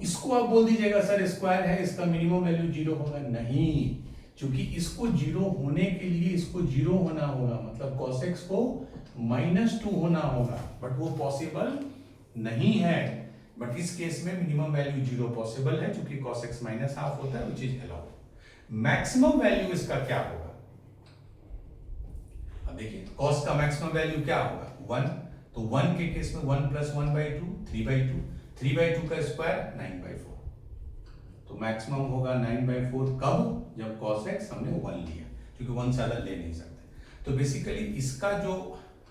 इसको आप बोल दीजिएगा सर स्क्वायर है, इसका मिनिमम वैल्यू 0 होगा, नहीं, क्योंकि इसको 0 होने के लिए इसको 0 होना होगा, मतलब cos x को -2 होना होगा, बट वो पॉसिबल नहीं है। बट इस केस में मिनिमम वैल्यू 0 पॉसिबल है, क्योंकि cos x -½ होता है, which is allowed। Maximum value इसका क्या होगा, अब देखिए cos का मैक्सिमम वैल्यू क्या होगा 1, तो 1 के केस में 1 + 1/2 3/2, 3/2 का स्क्वायर 9/4, तो मैक्सिमम होगा 9/4। कब, जब cos x हमने 1 लिया, क्योंकि 1 से ज्यादा ले नहीं सकते। तो बेसिकली इसका जो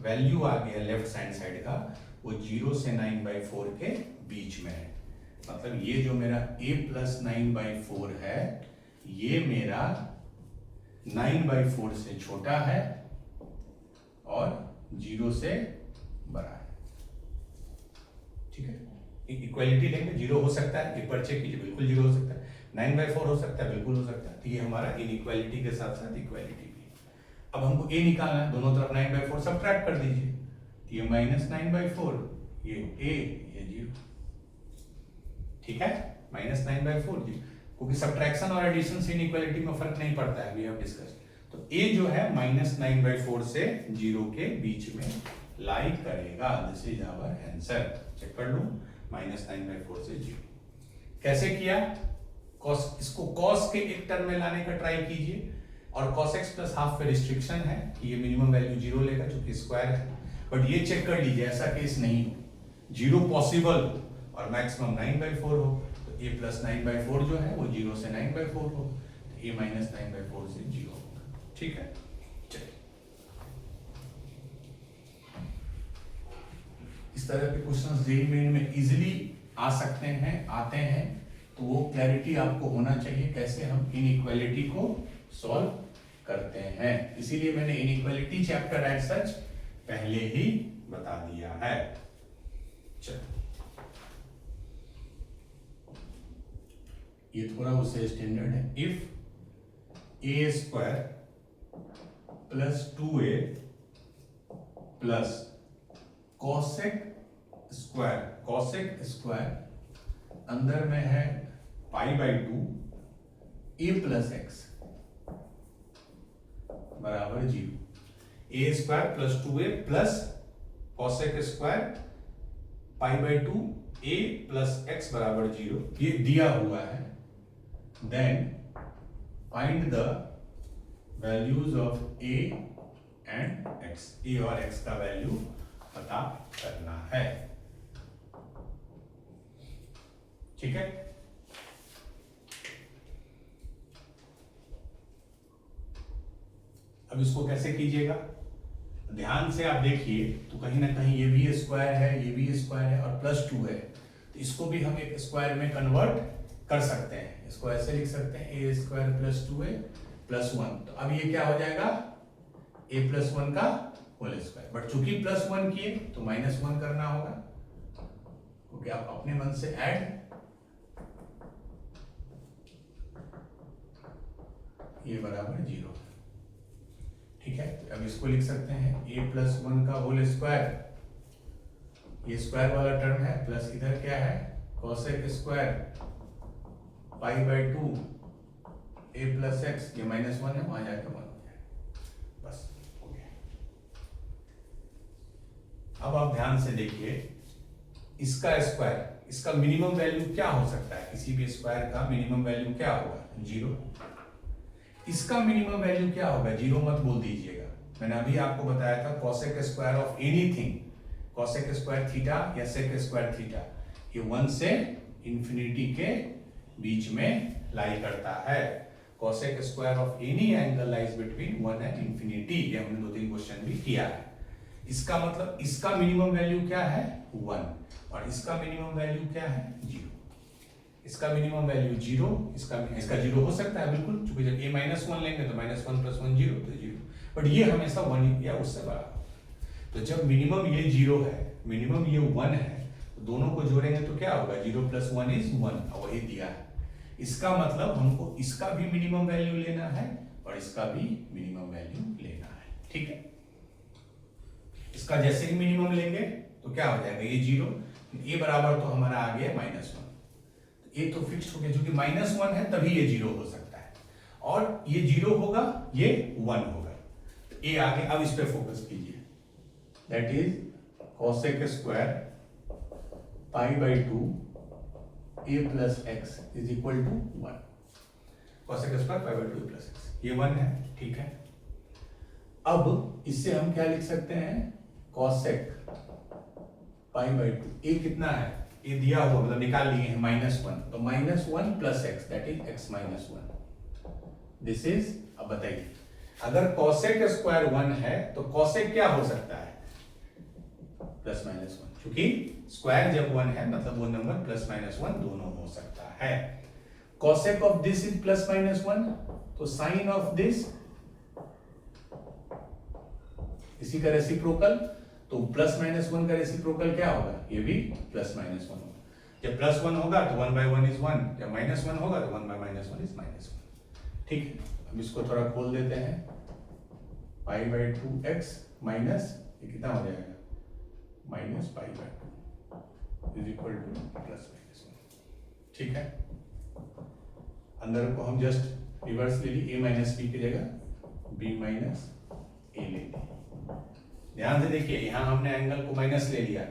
वैल्यू आ गया लेफ्ट साइड का, वो 0 से 9/4 के बीच में है। मतलब ये जो मेरा a + 9/4 है, ये मेरा 9/4 से छोटा है और 0 से बड़ा है। ठीक है, इक्वालिटी लेंगे, 0 हो सकता है, एक बार चेक कीजिए, बिल्कुल 0 हो सकता है, 9/4 हो सकता है, बिल्कुल हो सकता है। तो ये हमारा इनइक्वालिटी के साथ साथ इक्वालिटी भी। अब हमको a निकालना है, दोनों तरफ 9/4 सब्ट्रैक्ट कर दीजिए, तो ये -9/4, ये a, ये 0। ठीक है, -9/4 जी, क्योंकि सब्ट्रैक्शन और एडिशन से इनइक्वालिटी में फर्क नहीं पड़ता है, वी हैव डिस्कस्ड। तो a जो है -9/4 से 0 के बीच में लाई करेगा। This is our answer. Check कर लो, -9/4 से 0। कैसे किया, cos, इसको cos के एक टर्म में लाने का ट्राई कीजिए, और cos x + ½ पे रिस्ट्रिक्शन है कि ये मिनिमम वैल्यू 0 लेगा, क्योंकि स्क्वायर है। बट ये चेक कर लीजिए, ऐसा केस नहीं हो, 0 पॉसिबल और मैक्सिमम 9/4 हो, तो a + 9/4 जो है वो 0 से 9/4 हो, तो a - 9/4 से 0 होगा। ठीक है, चलिए इस तरह के क्वेश्चंस जेईई मेन में इजीली आ सकते हैं, आते हैं, तो वो क्लैरिटी आपको होना चाहिए कैसे हम इनइक्वालिटी को सॉल्व करते हैं। इसीलिए मैंने इनइक्वालिटी चैप्टर एज सच पहले ही बता दिया है। चलो, ये थोड़ा उससे स्टैंडर्ड है। If a² + 2a + cosec square अंदर में है π/2 a + x बराबर 0। a² + 2a + cosec square π/2 a + x बराबर 0, ये दिया हुआ है। Then find the values of a and x, a और x का वैल्यू पता करना है। ठीक है, अब इसको कैसे कीजिएगा, ध्यान से आप देखिए, तो कहीं ना कहीं ये भी स्क्वायर है, ये भी स्क्वायर है, और +2 है, तो इसको भी हम एक स्क्वायर में कन्वर्ट कर सकते हैं। इसको ऐसे लिख सकते हैं a² + 2a + 1। तो अब ये क्या हो जाएगा, a + 1 का होल स्क्वायर। बट चूंकि +1 किए तो -1 करना होगा, क्योंकि आप अपने मन से ऐड, ये बराबर 0। ठीक है, तो अब इसको लिख सकते हैं a + 1 का होल स्क्वायर, ये स्क्वायर वाला टर्म है, प्लस इधर क्या है cosec स्क्वायर π/2 a + x, ये -1 है, वहां जाकर 1 हो जाएगा, बस हो गया। अब आप ध्यान से देखिए, इसका स्क्वायर, इसका मिनिमम वैल्यू क्या हो सकता है, किसी भी स्क्वायर का मिनिमम वैल्यू क्या होगा 0। इसका मिनिमम वैल्यू क्या होगा, 0 मत बोल दीजिएगा, मैंने अभी आपको बताया था cosec square of anything, cosec square theta या sec स्क्वायर थीटा, ये 1 से इंफिनिटी के बीच में लाई करता है। cosec square of any angle lies between 1 and infinity, ये हमने 2-3 क्वेश्चन भी किया है। इसका मतलब इसका मिनिमम वैल्यू क्या है 1, और इसका मिनिमम वैल्यू क्या है 0। इसका मिनिमम वैल्यू 0, इसका 0 हो सकता है बिल्कुल, क्योंकि जब a -1 लेंगे तो -1 + 1 0, तो 0, बट ये हमेशा 1 या उससे बड़ा। तो जब मिनिमम ये 0 है, मिनिमम ये 1 है, तो दोनों को जोड़ेंगे तो क्या होगा, 0 + 1 = 1, और वही दिया है। इसका मतलब हमको इसका भी मिनिमम वैल्यू लेना है और इसका भी मिनिमम वैल्यू लेना है। ठीक है, इसका जैसे ही मिनिमम लेंगे तो क्या हो जाएगा, ये 0, ये बराबर तो हमारा आ गया -1, ये तो फिक्स हो गया, क्योंकि -1 है तभी ये 0 हो सकता है, और ये 0 होगा, ये 1 होगा। तो ये आगे, अब इस पे फोकस कीजिए, that is cosec square π/2 a plus x is equal to 1। cosec square π/2 a plus x, ये 1 है, ठीक है। अब इससे हम क्या लिख सकते हैं, cosec π/2, a कितना है, ये दिया हुआ, मतलब निकाल लिए हैं -1, तो -1 plus x that is x -1, this is. अब बताइए, अगर cosec स्क्वायर 1 है तो cosec क्या हो सकता है, +-1, क्योंकि स्क्वायर जब 1 है मतलब वो नंबर +-1 दोनों हो सकता है। cosec ऑफ दिस इज +-1, तो साइन ऑफ दिस इसी का रेसिप्रोकल, तो +-1 का रेसिप्रोकल क्या होगा, ये भी +-1 होगा। जब +1 होगा तो 1/1 इज 1, जब -1 होगा तो 1/-1 इज -1, ठीक है। अब इसको थोड़ा खोल देते हैं, π/2x माइनस, ये कितना हो जाएगा, -π/2 इज इक्वल टू +-1, ठीक है। अंदर को हम जस्ट रिवर्स ले ली, a - b की जगह b - a ले ली। ध्यान से देखिए, यहाँ हमने एंगल को माइनस ले लिया,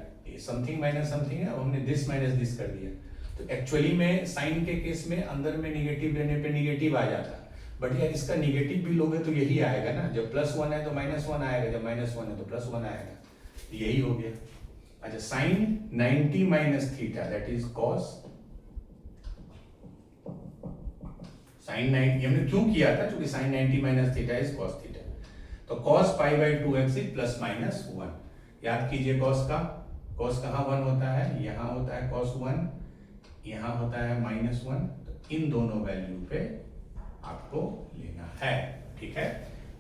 समथिंग माइनस समथिंग है, हमने दिस माइनस दिस कर दिया। तो एक्चुअली में साइन के केस में अंदर में निगेटिव लेने पे निगेटिव आ जाता, बट यार इसका निगेटिव भी लोगे तो यही आएगा ना, जब +1 है तो -1 आएगा, जब -1 है तो +1 आएगा, यही हो गया। अच्छा, sine 90 minus theta that is cos, sine 90 हमने क्यों किया था, क्योंकि sine 90 minus theta is cos theta, तो cos π/2x इज +-1। याद कीजिए cos का, cos कहाँ 1 होता है, यहाँ होता है cos 1, यहाँ होता है -1, तो इन दोनों वैल्यू पे आपको लेना है, ठीक है।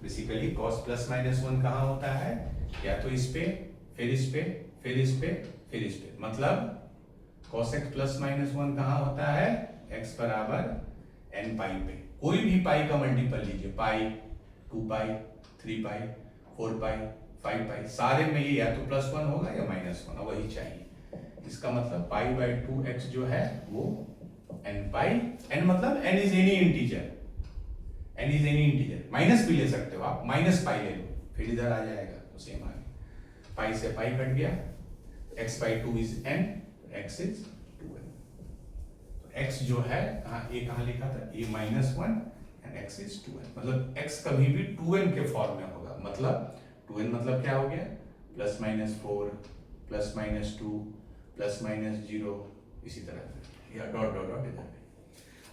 बेसिकली cos +-1 कहाँ होता है, या तो इस पे, फिर इस पे, फिर इस पे, फिर इस पे, मतलब cos x +-1 कहाँ होता है, x बराबर n पाई पे, कोई भी पाई का मल्टीपल लीजिए, पाई, 2 पाई, 3 पाई, 4 पाई, 5 पाई, सारे में ये या तो +1 होगा या -1, वही चाहिए। इसका मतलब π/2x जो है वो n पाई, n मतलब n is any integer, n is any integer, minus भी ले सकते हो आप, -π ले लो, फिर इधर आ जाएगा तो सेम आ गया, पाई से पाई कट गया, x/2 is n, x is 2n, तो x जो है ये कहाँ लिखा था, a -1 and x is 2n, मतलब x कभी भी 2n के फॉर्म में होगा, मतलब 2n मतलब क्या हो गया, +-4, +-2, +-0, इसी तरह या डॉट डॉट डॉट इधर,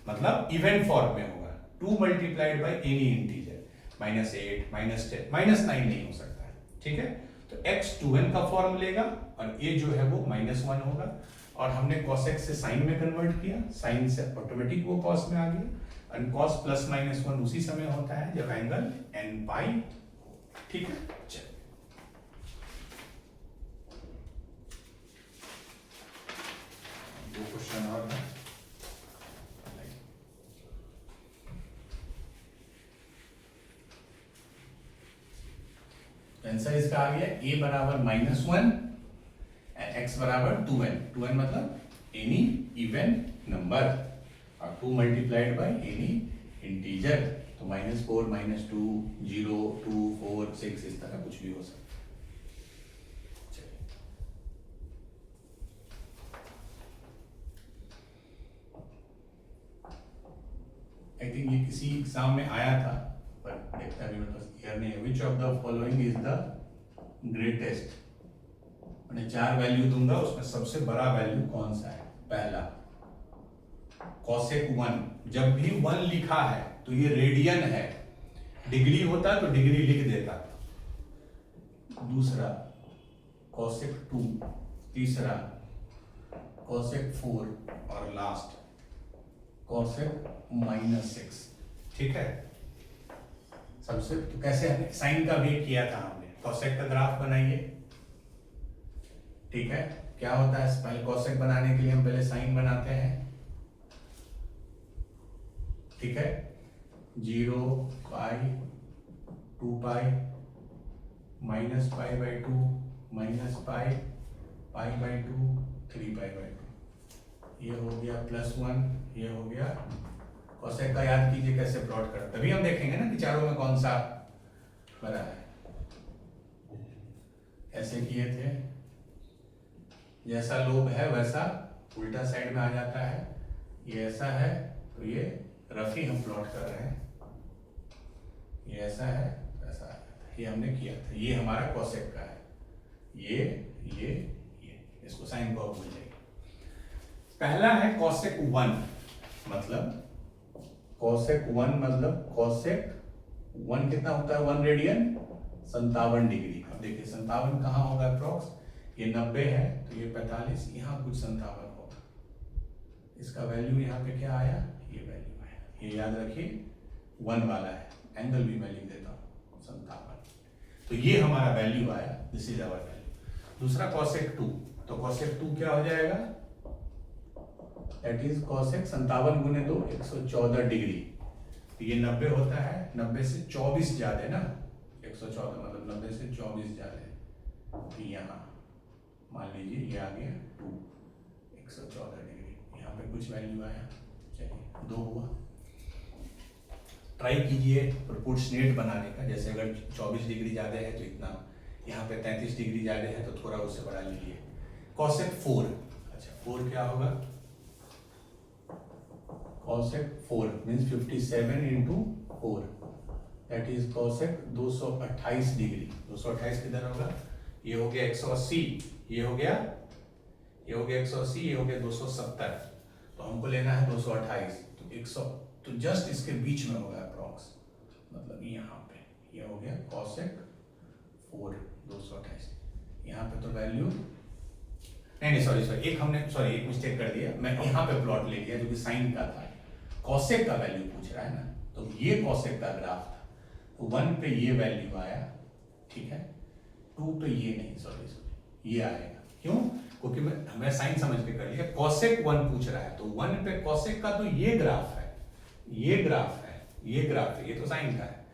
मतलब इवन फॉर्म में होगा, 2 मल्टीप्लाइड बाय एनी इंटीजर, -8, -10, -9 नहीं हो सकता है, ठीक है। तो x 2n का फॉर्म लेगा और a जो है वो -1 होगा, और हमने cos x से साइन में कन्वर्ट किया, साइन से ऑटोमेटिक वो cos में आ गया, और cos +-1 उसी समय होता है जब एंगल n पाई, ठीक है। चलिए दो क्वेश्चन और है, आंसर इसका आ गया, a बराबर -1 x बराबर 2n, 2n मतलब एनी इवन नंबर, और 2 मल्टीप्लाइड बाय एनी इंटीजर, तो -4, -2, 0, 2, 4, 6 इस तरह कुछ भी हो सकता है। आई थिंक ये किसी एग्जाम में आया था, पर देखता भी मेरे पास क्लियर नहीं है। Which of the following is the greatest, मैंने 4 वैल्यू दूंगा, उसमें सबसे बड़ा वैल्यू कौन सा है। पहला cosec 1, जब भी 1 लिखा है तो ये रेडियन है, डिग्री होता तो डिग्री लिख देता। दूसरा cosec 2, तीसरा cosec 4, और लास्ट cosec -6, ठीक है। सबसे तो कैसे हमने साइन का भी किया था, हमने cosec का ग्राफ बनाइए, ठीक है। क्या होता है, पहले cosec बनाने के लिए हम पहले साइन बनाते हैं, ठीक है। 0 पाई, 2 पाई, -π/2, -π, π/2, 3π/2, ये हो गया +1, ये हो गया कोसेक का याद कीजिए कैसे प्लॉट करते, तभी हम देखेंगे ना कि चारों में कौन सा बड़ा है। ऐसे किए थे, जैसा लोब है वैसा उल्टा साइड में आ जाता है, ये ऐसा है तो ये रफी हम प्लॉट कर रहे हैं, ये ऐसा है वैसा आ जाता है, ये हमने किया था, ये हमारा कोसेक का है, ये इसको साइन कर्व बोल जाएंगे। पहला है कोसेक 1, मतलब कोसेक 1 मतलब कोसेक 1 कितना होता है 1 रेडियन 57 डिग्री। अब देखिए 57 कहाँ होगा अप्रोक्स, ये 90 है तो ये 45, यहाँ कुछ 57 होगा, इसका वैल्यू यहाँ पे क्या आया, ये वैल्यू आया, ये याद रखिए 1 वाला है, एंगल भी मैं लिख देता हूँ 57, तो ये हमारा वैल्यू आया, दिस इज आवर वैल्यू। दूसरा कोसेक 2, तो कोसेक 2 क्या हो जाएगा, दैट इज कोसेक 57 गुने 2 114 डिग्री, तो ये 90 होता है, 90 से 24 ज्यादा है ना, 114 मतलब 90 से 24 ज्यादा है, तो यहाँ मान लीजिए ये आ गया 2 114 डिग्री, यहाँ पे कुछ वैल्यू आया, चलिए 2 हुआ। ट्राई कीजिए प्रोपोर्शनेट बनाने का, जैसे अगर 24 डिग्री ज्यादा है तो इतना, यहाँ पे 33 डिग्री ज्यादा है तो थोड़ा उससे बढ़ा लीजिए। कोसेक 4, अच्छा 4 क्या होगा, cosec 4 means 57 into 4 that is cosec 228 degree. 228 किधर होगा, ये हो गया 180, ये हो गया 180, ये हो गया 270, तो हमको लेना है 228, तो 100 तो जस्ट इसके बीच में होगा अप्रॉक्स, मतलब यहाँ पे ये हो गया कोसेक 4 228, यहाँ पे तो वैल्यू नहीं सॉरी एक मिस्टेक कर दिया, मैं यहाँ पे प्लॉट ले लिया जो कि साइन का था, कोसेक का वैल्यू पूछ रहा है ना, तो ये कोसेक का ग्राफ था, 1 पे ये वैल्यू आया, ठीक है, 2 पे ये नहीं, सॉरी ये आएगा, क्यों, क्योंकि मैं साइन समझ के कर लिया, कोसेक 1 पूछ रहा है, तो 1 पे कोसेक का तो ये ग्राफ है, ये ग्राफ है, ये तो साइन का है,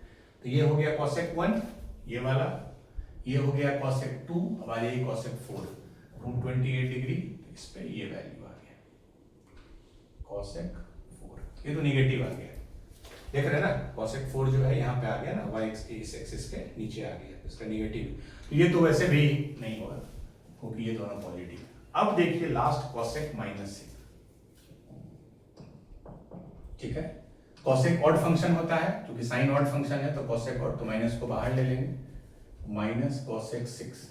तो ये हो गया कोसेक 1 ये वाला, ये हो गया कोसेक 2, अब आ जाइए कोसेक 4 228 डिग्री, इस पे ये वैल्यू आ गया कोसेक 4, ये तो निगेटिव आ गया, देख रहे हैं ना, कोसेक 4 जो है यहाँ पे आ गया ना, y इस एक्सिस के नीचे आ गया, इसका निगेटिव, तो ये तो वैसे भी नहीं होगा क्योंकि ये दोनों पॉजिटिव। अब देखिए लास्ट कोसेक -6, ठीक है, कोसेक ऑड फंक्शन होता है, क्योंकि साइन ऑड फंक्शन है तो कोसेक ऑड, तो माइनस को बाहर ले लेंगे, माइनस कोसेक 6,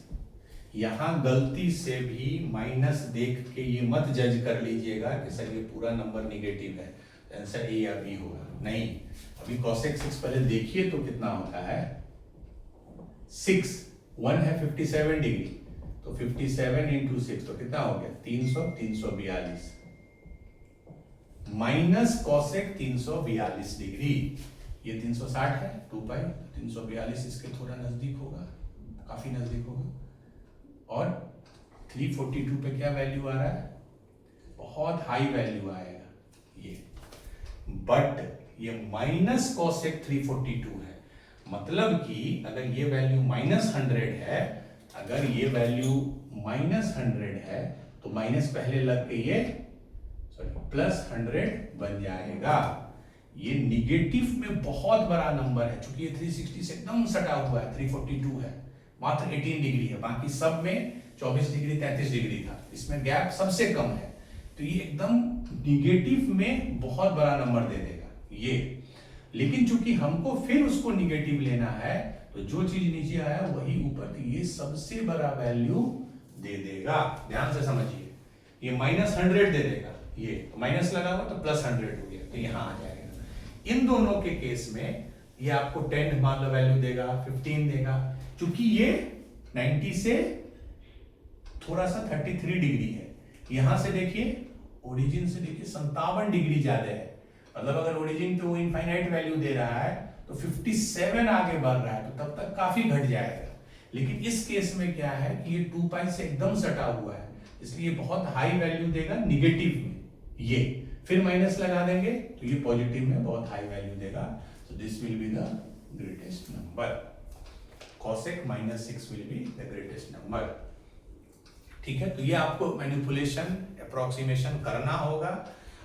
यहां गलती से भी माइनस देख के ये मत जज कर लीजिएगा कि सर ये पूरा नंबर निगेटिव है, आंसर ए या बी होगा, नहीं, अभी कोसेक 6 पहले देखिए तो कितना होता है, 6 1 है 57 डिग्री, तो 57 into 6 तो कितना हो गया 342 माइनस कोसेक 342 डिग्री, ये 360 है 2 पाई, 342 इसके थोड़ा नजदीक होगा, काफी नजदीक होगा, और 342 पे क्या वैल्यू आ रहा है, बहुत हाई वैल्यू आएगा ये, बट ये माइनस कोसेक 342 है, मतलब कि अगर ये वैल्यू -100 है, अगर ये वैल्यू -100 है तो माइनस पहले लग के ये +100 बन जाएगा, ये निगेटिव में बहुत बड़ा नंबर है, क्योंकि ये 360 से एकदम सटा हुआ है, 342 है, मात्र 18 डिग्री है, बाकी सब में 24 डिग्री 33 डिग्री था, इसमें गैप सबसे कम है, तो ये एकदम निगेटिव में बहुत बड़ा नंबर दे देगा ये, लेकिन चूंकि हमको फिर उसको निगेटिव लेना है, तो जो चीज नीचे आया वही ऊपर, तो ये सबसे बड़ा वैल्यू दे देगा, ध्यान से समझिए, ये -100 दे देगा, ये तो माइनस लगा हुआ तो +100 हो गया, तो यहां आ जाएगा। इन दोनों के केस में ये आपको 10 मान लो वैल्यू देगा, 15 देगा, क्योंकि ये 90 से थोड़ा सा 33 डिग्री है, यहां से देखिए ओरिजिन से देखिए 57 डिग्री ज्यादा है, मतलब अगर ओरिजिन पे वो इनफाइनाइट वैल्यू दे रहा है तो 57 आगे बढ़ रहा है, तो तब तक काफी घट जाएगा, लेकिन इस केस में क्या है कि ये 2 पाई से एकदम सटा हुआ है, इसलिए बहुत हाई वैल्यू देगा निगेटिव में, ये फिर माइनस लगा देंगे तो ये पॉजिटिव में बहुत हाई वैल्यू देगा, so this will be the greatest number, cosec -6 will be the greatest number, ठीक है, तो ये आपको मैनिपुलेशन अप्रोक्सीमेशन करना होगा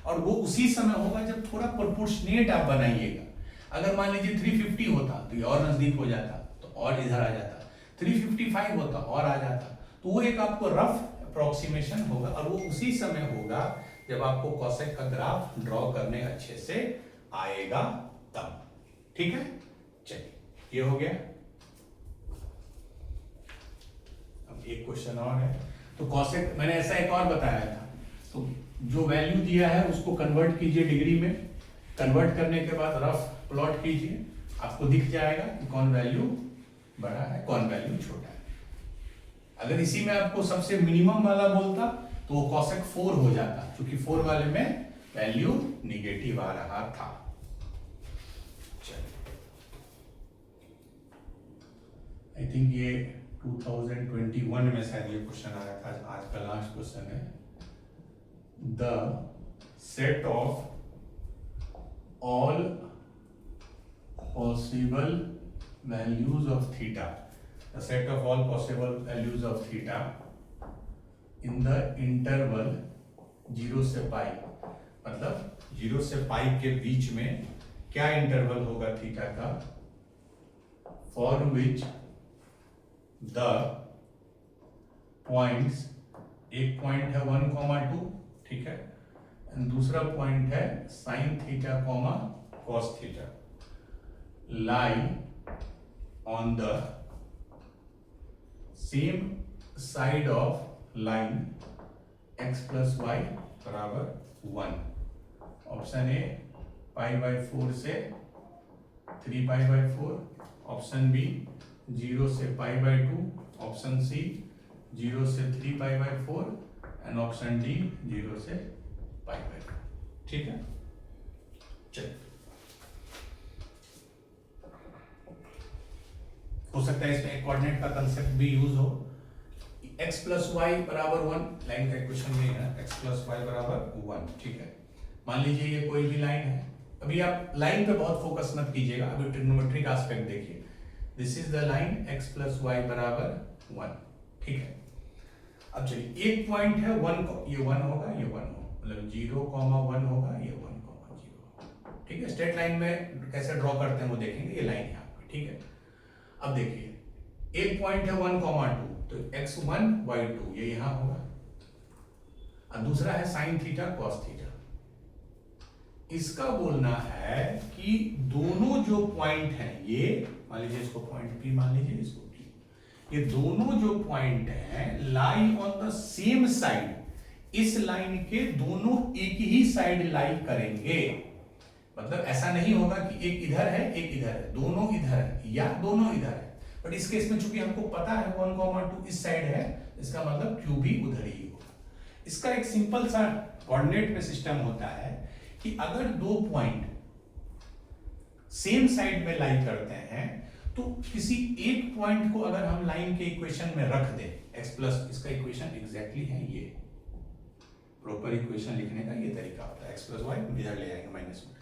और वो उसी समय होगा जब थोड़ा प्रोपोर्शनेट आप बनाइएगा। अगर मान लीजिए 350 होता तो ये और नजदीक हो जाता, तो और इधर आ जाता, 355 होता और आ जाता, तो वो एक आपको रफ अप्रोक्सीमेशन होगा और वो उसी समय होगा जब आपको कॉसेक का ग्राफ ड्रॉ करने अच्छे से आएगा तब। ठीक है, चलिए ये हो गया। अब एक क्वेश्चन और है, तो कॉसेक मैंने ऐसा एक और बताया था, तो जो वैल्यू दिया है उसको कन्वर्ट कीजिए डिग्री में, कन्वर्ट करने के बाद रफ प्लॉट कीजिए, आपको दिख जाएगा कि कौन वैल्यू बड़ा है कौन वैल्यू छोटा है। अगर इसी में आपको सबसे मिनिमम वाला बोलता तो वो कॉसेक 4 हो जाता, क्योंकि 4 वाले में वैल्यू निगेटिव आ रहा था। आई थिंक ये 2021 में शायद ये क्वेश्चन आया था, आज का लास्ट क्वेश्चन है। The set of all possible values of theta, the set of all possible values of theta in the interval 0 से पाई, मतलब 0 से पाई के बीच में क्या इंटरवल होगा थीटा का, for which the points, एक पॉइंट है 1,2, ठीक है, एंड दूसरा पॉइंट है sin theta, cos theta, lie on the same side of line x plus y बराबर 1। ऑप्शन ए π/4 से 3π/4, ऑप्शन बी 0 से π/2, ऑप्शन सी 0 से 3π/4 एंड ऑप्शन डी 0 से π/2। ठीक है, चलिए हो सकता है इसमें कोऑर्डिनेट का कंसेप्ट भी यूज हो। x प्लस वाई बराबर 1 लाइन का इक्वेशन में है, x प्लस वाई बराबर 1, ठीक है। मान लीजिए ये कोई भी लाइन है, अभी आप लाइन पे बहुत फोकस मत कीजिएगा, अभी ट्रिग्नोमेट्रिक एस्पेक्ट देखिए। This is the line x plus y बराबर 1, ठीक है। अब चलिए एक पॉइंट है 1, ये 1 होगा, ये 1 होगा, मतलब 0,1 होगा, ये 1,0, ठीक है। स्ट्रेट लाइन में कैसे ड्रॉ करते हैं वो देखेंगे, ये लाइन है आपकी, ठीक है। अब देखिए एक पॉइंट है 1,2, तो x1 y2 ये यहां होगा, और दूसरा है साइन थीटा कॉस थीटा। इसका बोलना है कि दोनों जो पॉइंट हैं, ये मान लीजिए इसको पॉइंट P मान लीजिए, इसको P, ये दोनों जो पॉइंट हैं lie on the same side, इस लाइन के दोनों एक ही साइड लाई करेंगे। मतलब ऐसा नहीं होगा कि एक इधर है एक इधर है, दोनों इधर है या दोनों इधर है, बट इस केस में चूंकि हमको पता है 1,2 इस साइड है, इसका मतलब Q भी उधर ही होगा। इसका एक सिंपल सा कोऑर्डिनेट में सिस्टम होता है कि अगर दो पॉइंट सेम साइड में लाई करते हैं तो किसी एक पॉइंट को अगर हम लाइन के इक्वेशन में रख दें, x प्लस, इसका इक्वेशन एग्जैक्टली है ये, प्रॉपर इक्वेशन लिखने का ये तरीका होता है, x प्लस वाई इधर ले आएंगे -1।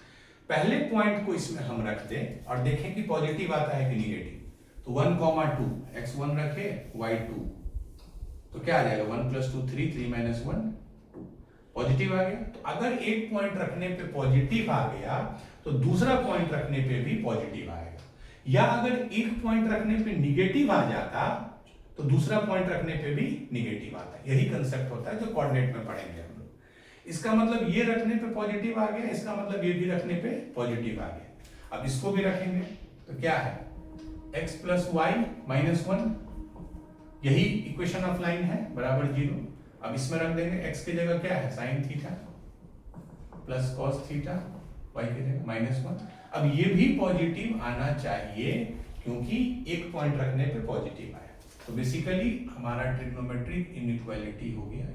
पहले पॉइंट को इसमें हम रख दें और देखें कि पॉजिटिव आता है कि निगेटिव। तो 1,2 x1 रखे y2, तो क्या आ जाएगा 1 + 2 3, 3 - 1 2, पॉजिटिव आ गया। तो अगर एक पॉइंट रखने पे पॉजिटिव आ गया तो दूसरा पॉइंट रखने पे भी पॉजिटिव आएगा, या अगर एक पॉइंट रखने पे निगेटिव आ जाता तो दूसरा पॉइंट रखने पे भी निगेटिव आता। यही कंसेप्ट होता है जो कोऑर्डिनेट में पढ़ेंगे हम लोग। इसका मतलब ये रखने पे पॉजिटिव आ गया, इसका मतलब ये भी रखने पे पॉजिटिव आ गया। अब इसको भी रखेंगे तो क्या है x + y - 1, यही इक्वेशन ऑफ लाइन है, बराबर 0। अब इसमें रख देंगे x की जगह क्या है sin theta plus cos theta, y की जगह -1। अब ये भी पॉजिटिव आना चाहिए क्योंकि एक पॉइंट रखने पे पॉजिटिव आया। तो बेसिकली हमारा ट्रिग्नोमेट्रिक इनइक्वालिटी हो गया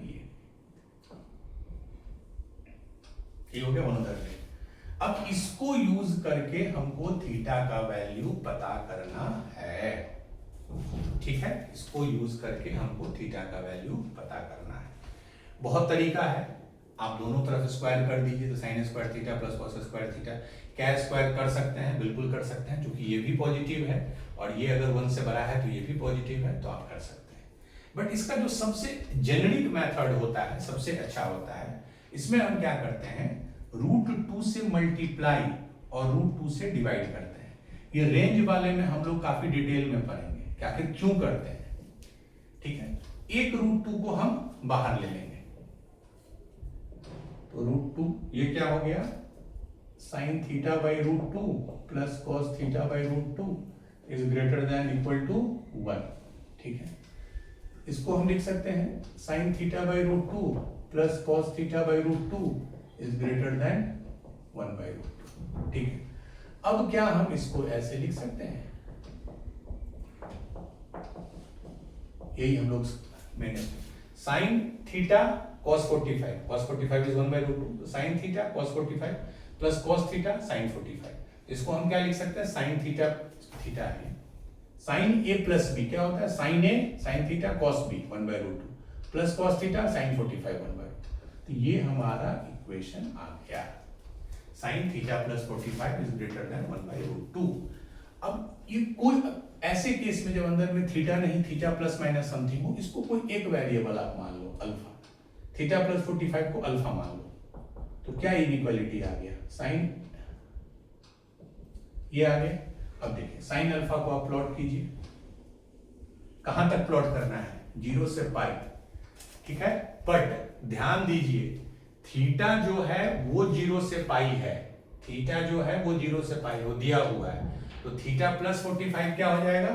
ये हो गया वन करके। अब इसको यूज करके हमको थीटा का वैल्यू पता करना है, ठीक है। इसको यूज करके हमको थीटा का वैल्यू पता करना है। बहुत तरीका है, आप दोनों तरफ स्क्वायर कर दीजिए तो sin square theta plus cos square theta, क्या स्क्वायर कर सकते हैं, बिल्कुल कर सकते हैं, क्योंकि ये भी पॉजिटिव है और ये अगर 1 से बड़ा है तो ये भी पॉजिटिव है, तो आप कर सकते हैं। बट इसका जो सबसे जेनरिक मेथड होता है, सबसे अच्छा होता है, इसमें हम क्या करते हैं, √2 से मल्टीप्लाई और √2 से डिवाइड करते हैं। ये रेंज वाले में हम लोग काफी डिटेल में पढ़ेंगे कि आखिर क्यों करते हैं। ठीक है, एक √2 को हम बाहर ले लेंगे, तो √2 ये क्या हो गया, sin theta by √2 plus cos theta by √2 is greater than equal to 1। ठीक है, इसको हम लिख सकते हैं sin theta by √2 plus cos theta by √2 is greater than 1 by √2। ठीक है, अब क्या हम इसको ऐसे लिख सकते हैं, यही हम लोग मैंने sin theta cos 45 is 1 by √2, तो sin theta cos 45 plus cos theta sin 45, इसको हम क्या लिख सकते हैं, sin थीटा है sin a प्लस b, क्या होता है sin a sin theta cos b 1 by √2 plus cos theta sin 45 1 by √2। तो ये हमारा इक्वेशन आ गया, sin theta plus 45 is greater than 1 by √2। अब ये कोई ऐसे केस में जब अंदर में थीटा नहीं, थीटा प्लस माइनस समथिंग हो, इसको कोई एक वेरिएबल आप मान लो अल्फा, थीटा प्लस 45 को अल्फा मान लो, तो क्या इनइक्वालिटी आ गया, साइन ये आ गया। अब देखिए साइन अल्फा को आप प्लॉट कीजिए, कहां तक प्लॉट करना है, 0 से पाई। ठीक है, बट ध्यान दीजिए थीटा जो है वो 0 से पाई है, थीटा जो है वो 0 से पाई वो दिया हुआ है, तो थीटा प्लस 45 क्या हो जाएगा,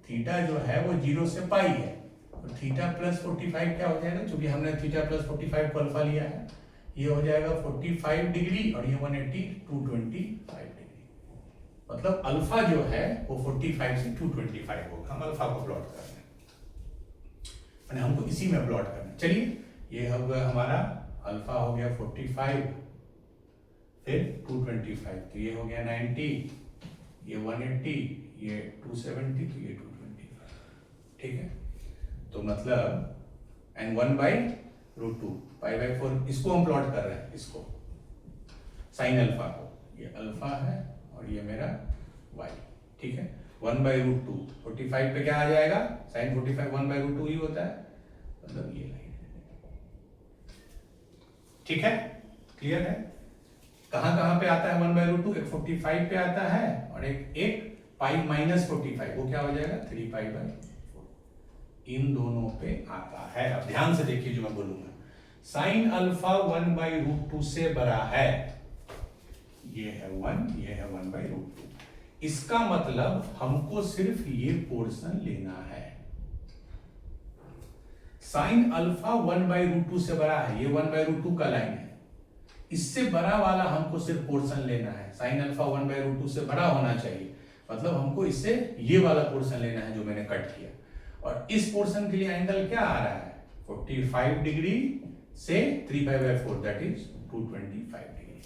थीटा जो है वो 0 से पाई है, तो थीटा प्लस 45 क्या हो जाएगा, क्योंकि हमने थीटा प्लस 45 को अल्फा लिया है, ये हो जाएगा 45 डिग्री और ये 180 225 डिग्री, मतलब अल्फा जो है वो 45 से 225 होगा। हम अल्फा को प्लॉट कर रहे हैं, हमको इसी में प्लॉट करना है। चलिए ये होगा हमारा अल्फा हो गया 45 फिर 225, तो ये हो गया 90, ये 180, ये 270, तो ये 225। ठीक है, तो मतलब एंड 1 बाई √2 पाई बाई 4, इसको हम प्लॉट कर रहे हैं, इसको साइन अल्फा को, ये अल्फा है और ये मेरा y। ठीक है, 1 बाई √2 45 पे क्या आ जाएगा, साइन 45 1 बाई √2 ही होता है, मतलब ये लाइन। ठीक है, क्लियर है, कहां पे आता है 1 बाई √2, एक 45 पे आता है और एक पाई माइनस 45, वो क्या हो जाएगा 3 पाई बाई 4, इन दोनों पे आता है। अब ध्यान से देखिए जो मैं बोलूंगा, साइन अल्फा 1 बाई √2 से बड़ा है, ये है 1, ये है 1 बाई √2, इसका मतलब हमको सिर्फ ये पोर्शन लेना है। साइन अल्फा 1 बाई √2 से बड़ा है, ये 1 बाई √2 का लाइन है, इससे बड़ा वाला हमको सिर्फ पोर्शन लेना है, साइन अल्फा 1 बाई √2 से बड़ा होना चाहिए, मतलब हमको इससे ये वाला पोर्शन लेना है जो मैंने कट किया, और इस पोर्शन के लिए एंगल क्या आ रहा है 45 डिग्री से 3 pi by 4 that is 225 degree,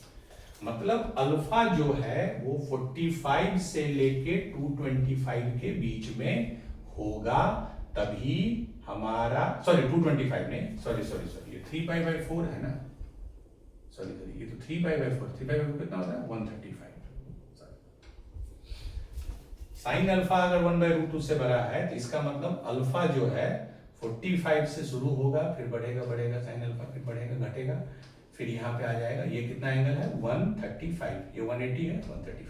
मतलब अल्फा जो है वो 45 से लेके 225 के बीच में होगा, तभी हमारा 225 नहीं, सॉरी ये 3 पाई बाई 4 है ना, सॉरी ये तो 3 पाई बाई 4, 3 पाई बाई 4 कितना होता है 135। साइन अल्फा अगर 1 बाई √2 से बड़ा है तो इसका मतलब अल्फा जो है 45 से शुरू होगा, फिर बढ़ेगा साइन अल्फा, फिर बढ़ेगा घटेगा, फिर यहाँ पे आ जाएगा, ये कितना एंगल है 135, ये 180 है 135,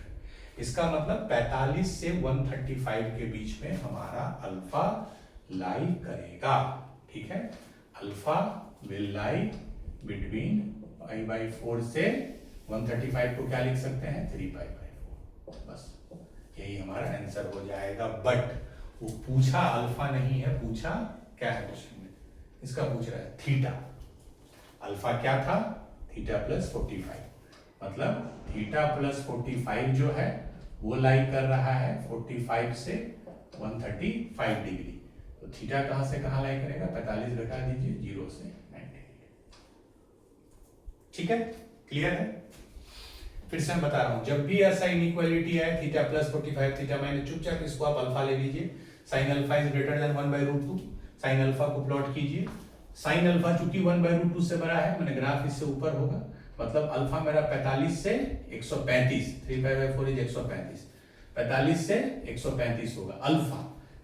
इसका मतलब 45 से 135 के बीच में हमारा अल्फा लाई करेगा। ठीक है, alpha will lie between pi by 4 से 135 को क्या लिख सकते हैं 3 पाई बाई 4, बस यही हमारा आंसर हो जाएगा। बट वो पूछा अल्फा नहीं है, पूछा क्या है क्वेश्चन में, इसका पूछ रहा है थीटा, अल्फा क्या था थीटा प्लस 45, मतलब थीटा प्लस 45 जो है वो लाई कर रहा है 45 से 135 डिग्री, तो थीटा कहां से कहां लाई करेगा, 45 घटा दीजिए 0 से 90 डिग्री। ठीक है, क्लियर है, फिर से मैं बता रहा हूं, जब भी ऐसा इनइक्वालिटी है थीटा प्लस 45 थीटा माइनस, चुपचाप इसको आप अल्फा ले लीजिए, sine alpha is greater than 1 by √2, sine alpha को प्लॉट कीजिए, साइन अल्फा चूंकि 1 बाई √2 से बड़ा है, मैंने ग्राफ इससे ऊपर होगा, मतलब अल्फा मेरा 45 से 135, 3 पाई बाई 4 इज 135, 45 से 135 होगा alpha,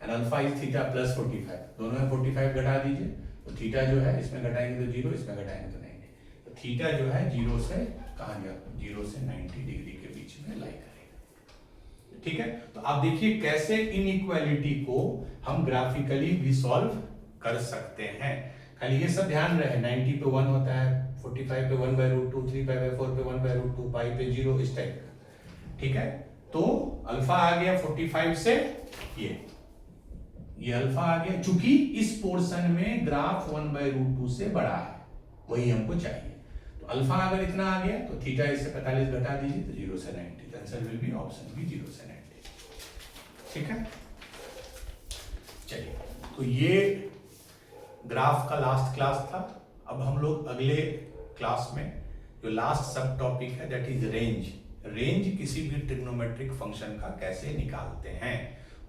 and alpha is theta plus 45, दोनों में 45 घटा दीजिए, तो थीटा जो है इसमें घटाएंगे तो 0, इसमें घटाएंगे तो 90, तो थीटा जो है 0 से कहाँ गया, 0 से 90 डिग्री के बीच में लाई करेगा। ठीक है, तो आप देखिए कैसे इनइक्वालिटी को हम ग्राफिकली भी सॉल्व कर सकते हैं। खाली ये सब ध्यान रहे, 90 पे 1 होता है, 45 पे 1/√2, 3π/4 पे 1/√2, पाई पे 0, इस टाइप का। ठीक है, तो अल्फा आ गया 45 से, ये अल्फा आ गया, चूंकि इस पोर्शन में ग्राफ 1/√2 से बड़ा है, वही हमको चाहिए। तो अल्फा अगर इतना आ गया तो थीटा इससे 45 घटा दीजिए तो 0 से 90, तो answer will be option B 0 से 90। ठीक है, चलिए, तो ये ग्राफ का लास्ट क्लास था। अब हम लोग अगले क्लास में जो लास्ट सब टॉपिक है दैट इज रेंज, रेंज किसी भी ट्रिग्नोमेट्रिक फंक्शन का कैसे निकालते हैं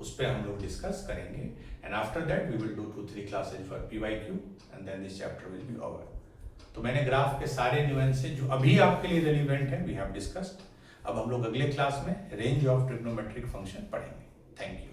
उस पर हम लोग डिस्कस करेंगे। And after that we will do 2-3 classes for PYQ and then this chapter will be over. तो मैंने ग्राफ के सारे न्यूएंसेस जो अभी आपके लिए रेलिवेंट है वी हैव डिस्कस्ड। अब हम लोग अगले क्लास में रेंज ऑफ ट्रिग्नोमेट्रिक फंक्शन पढ़ेंगे। Thank you.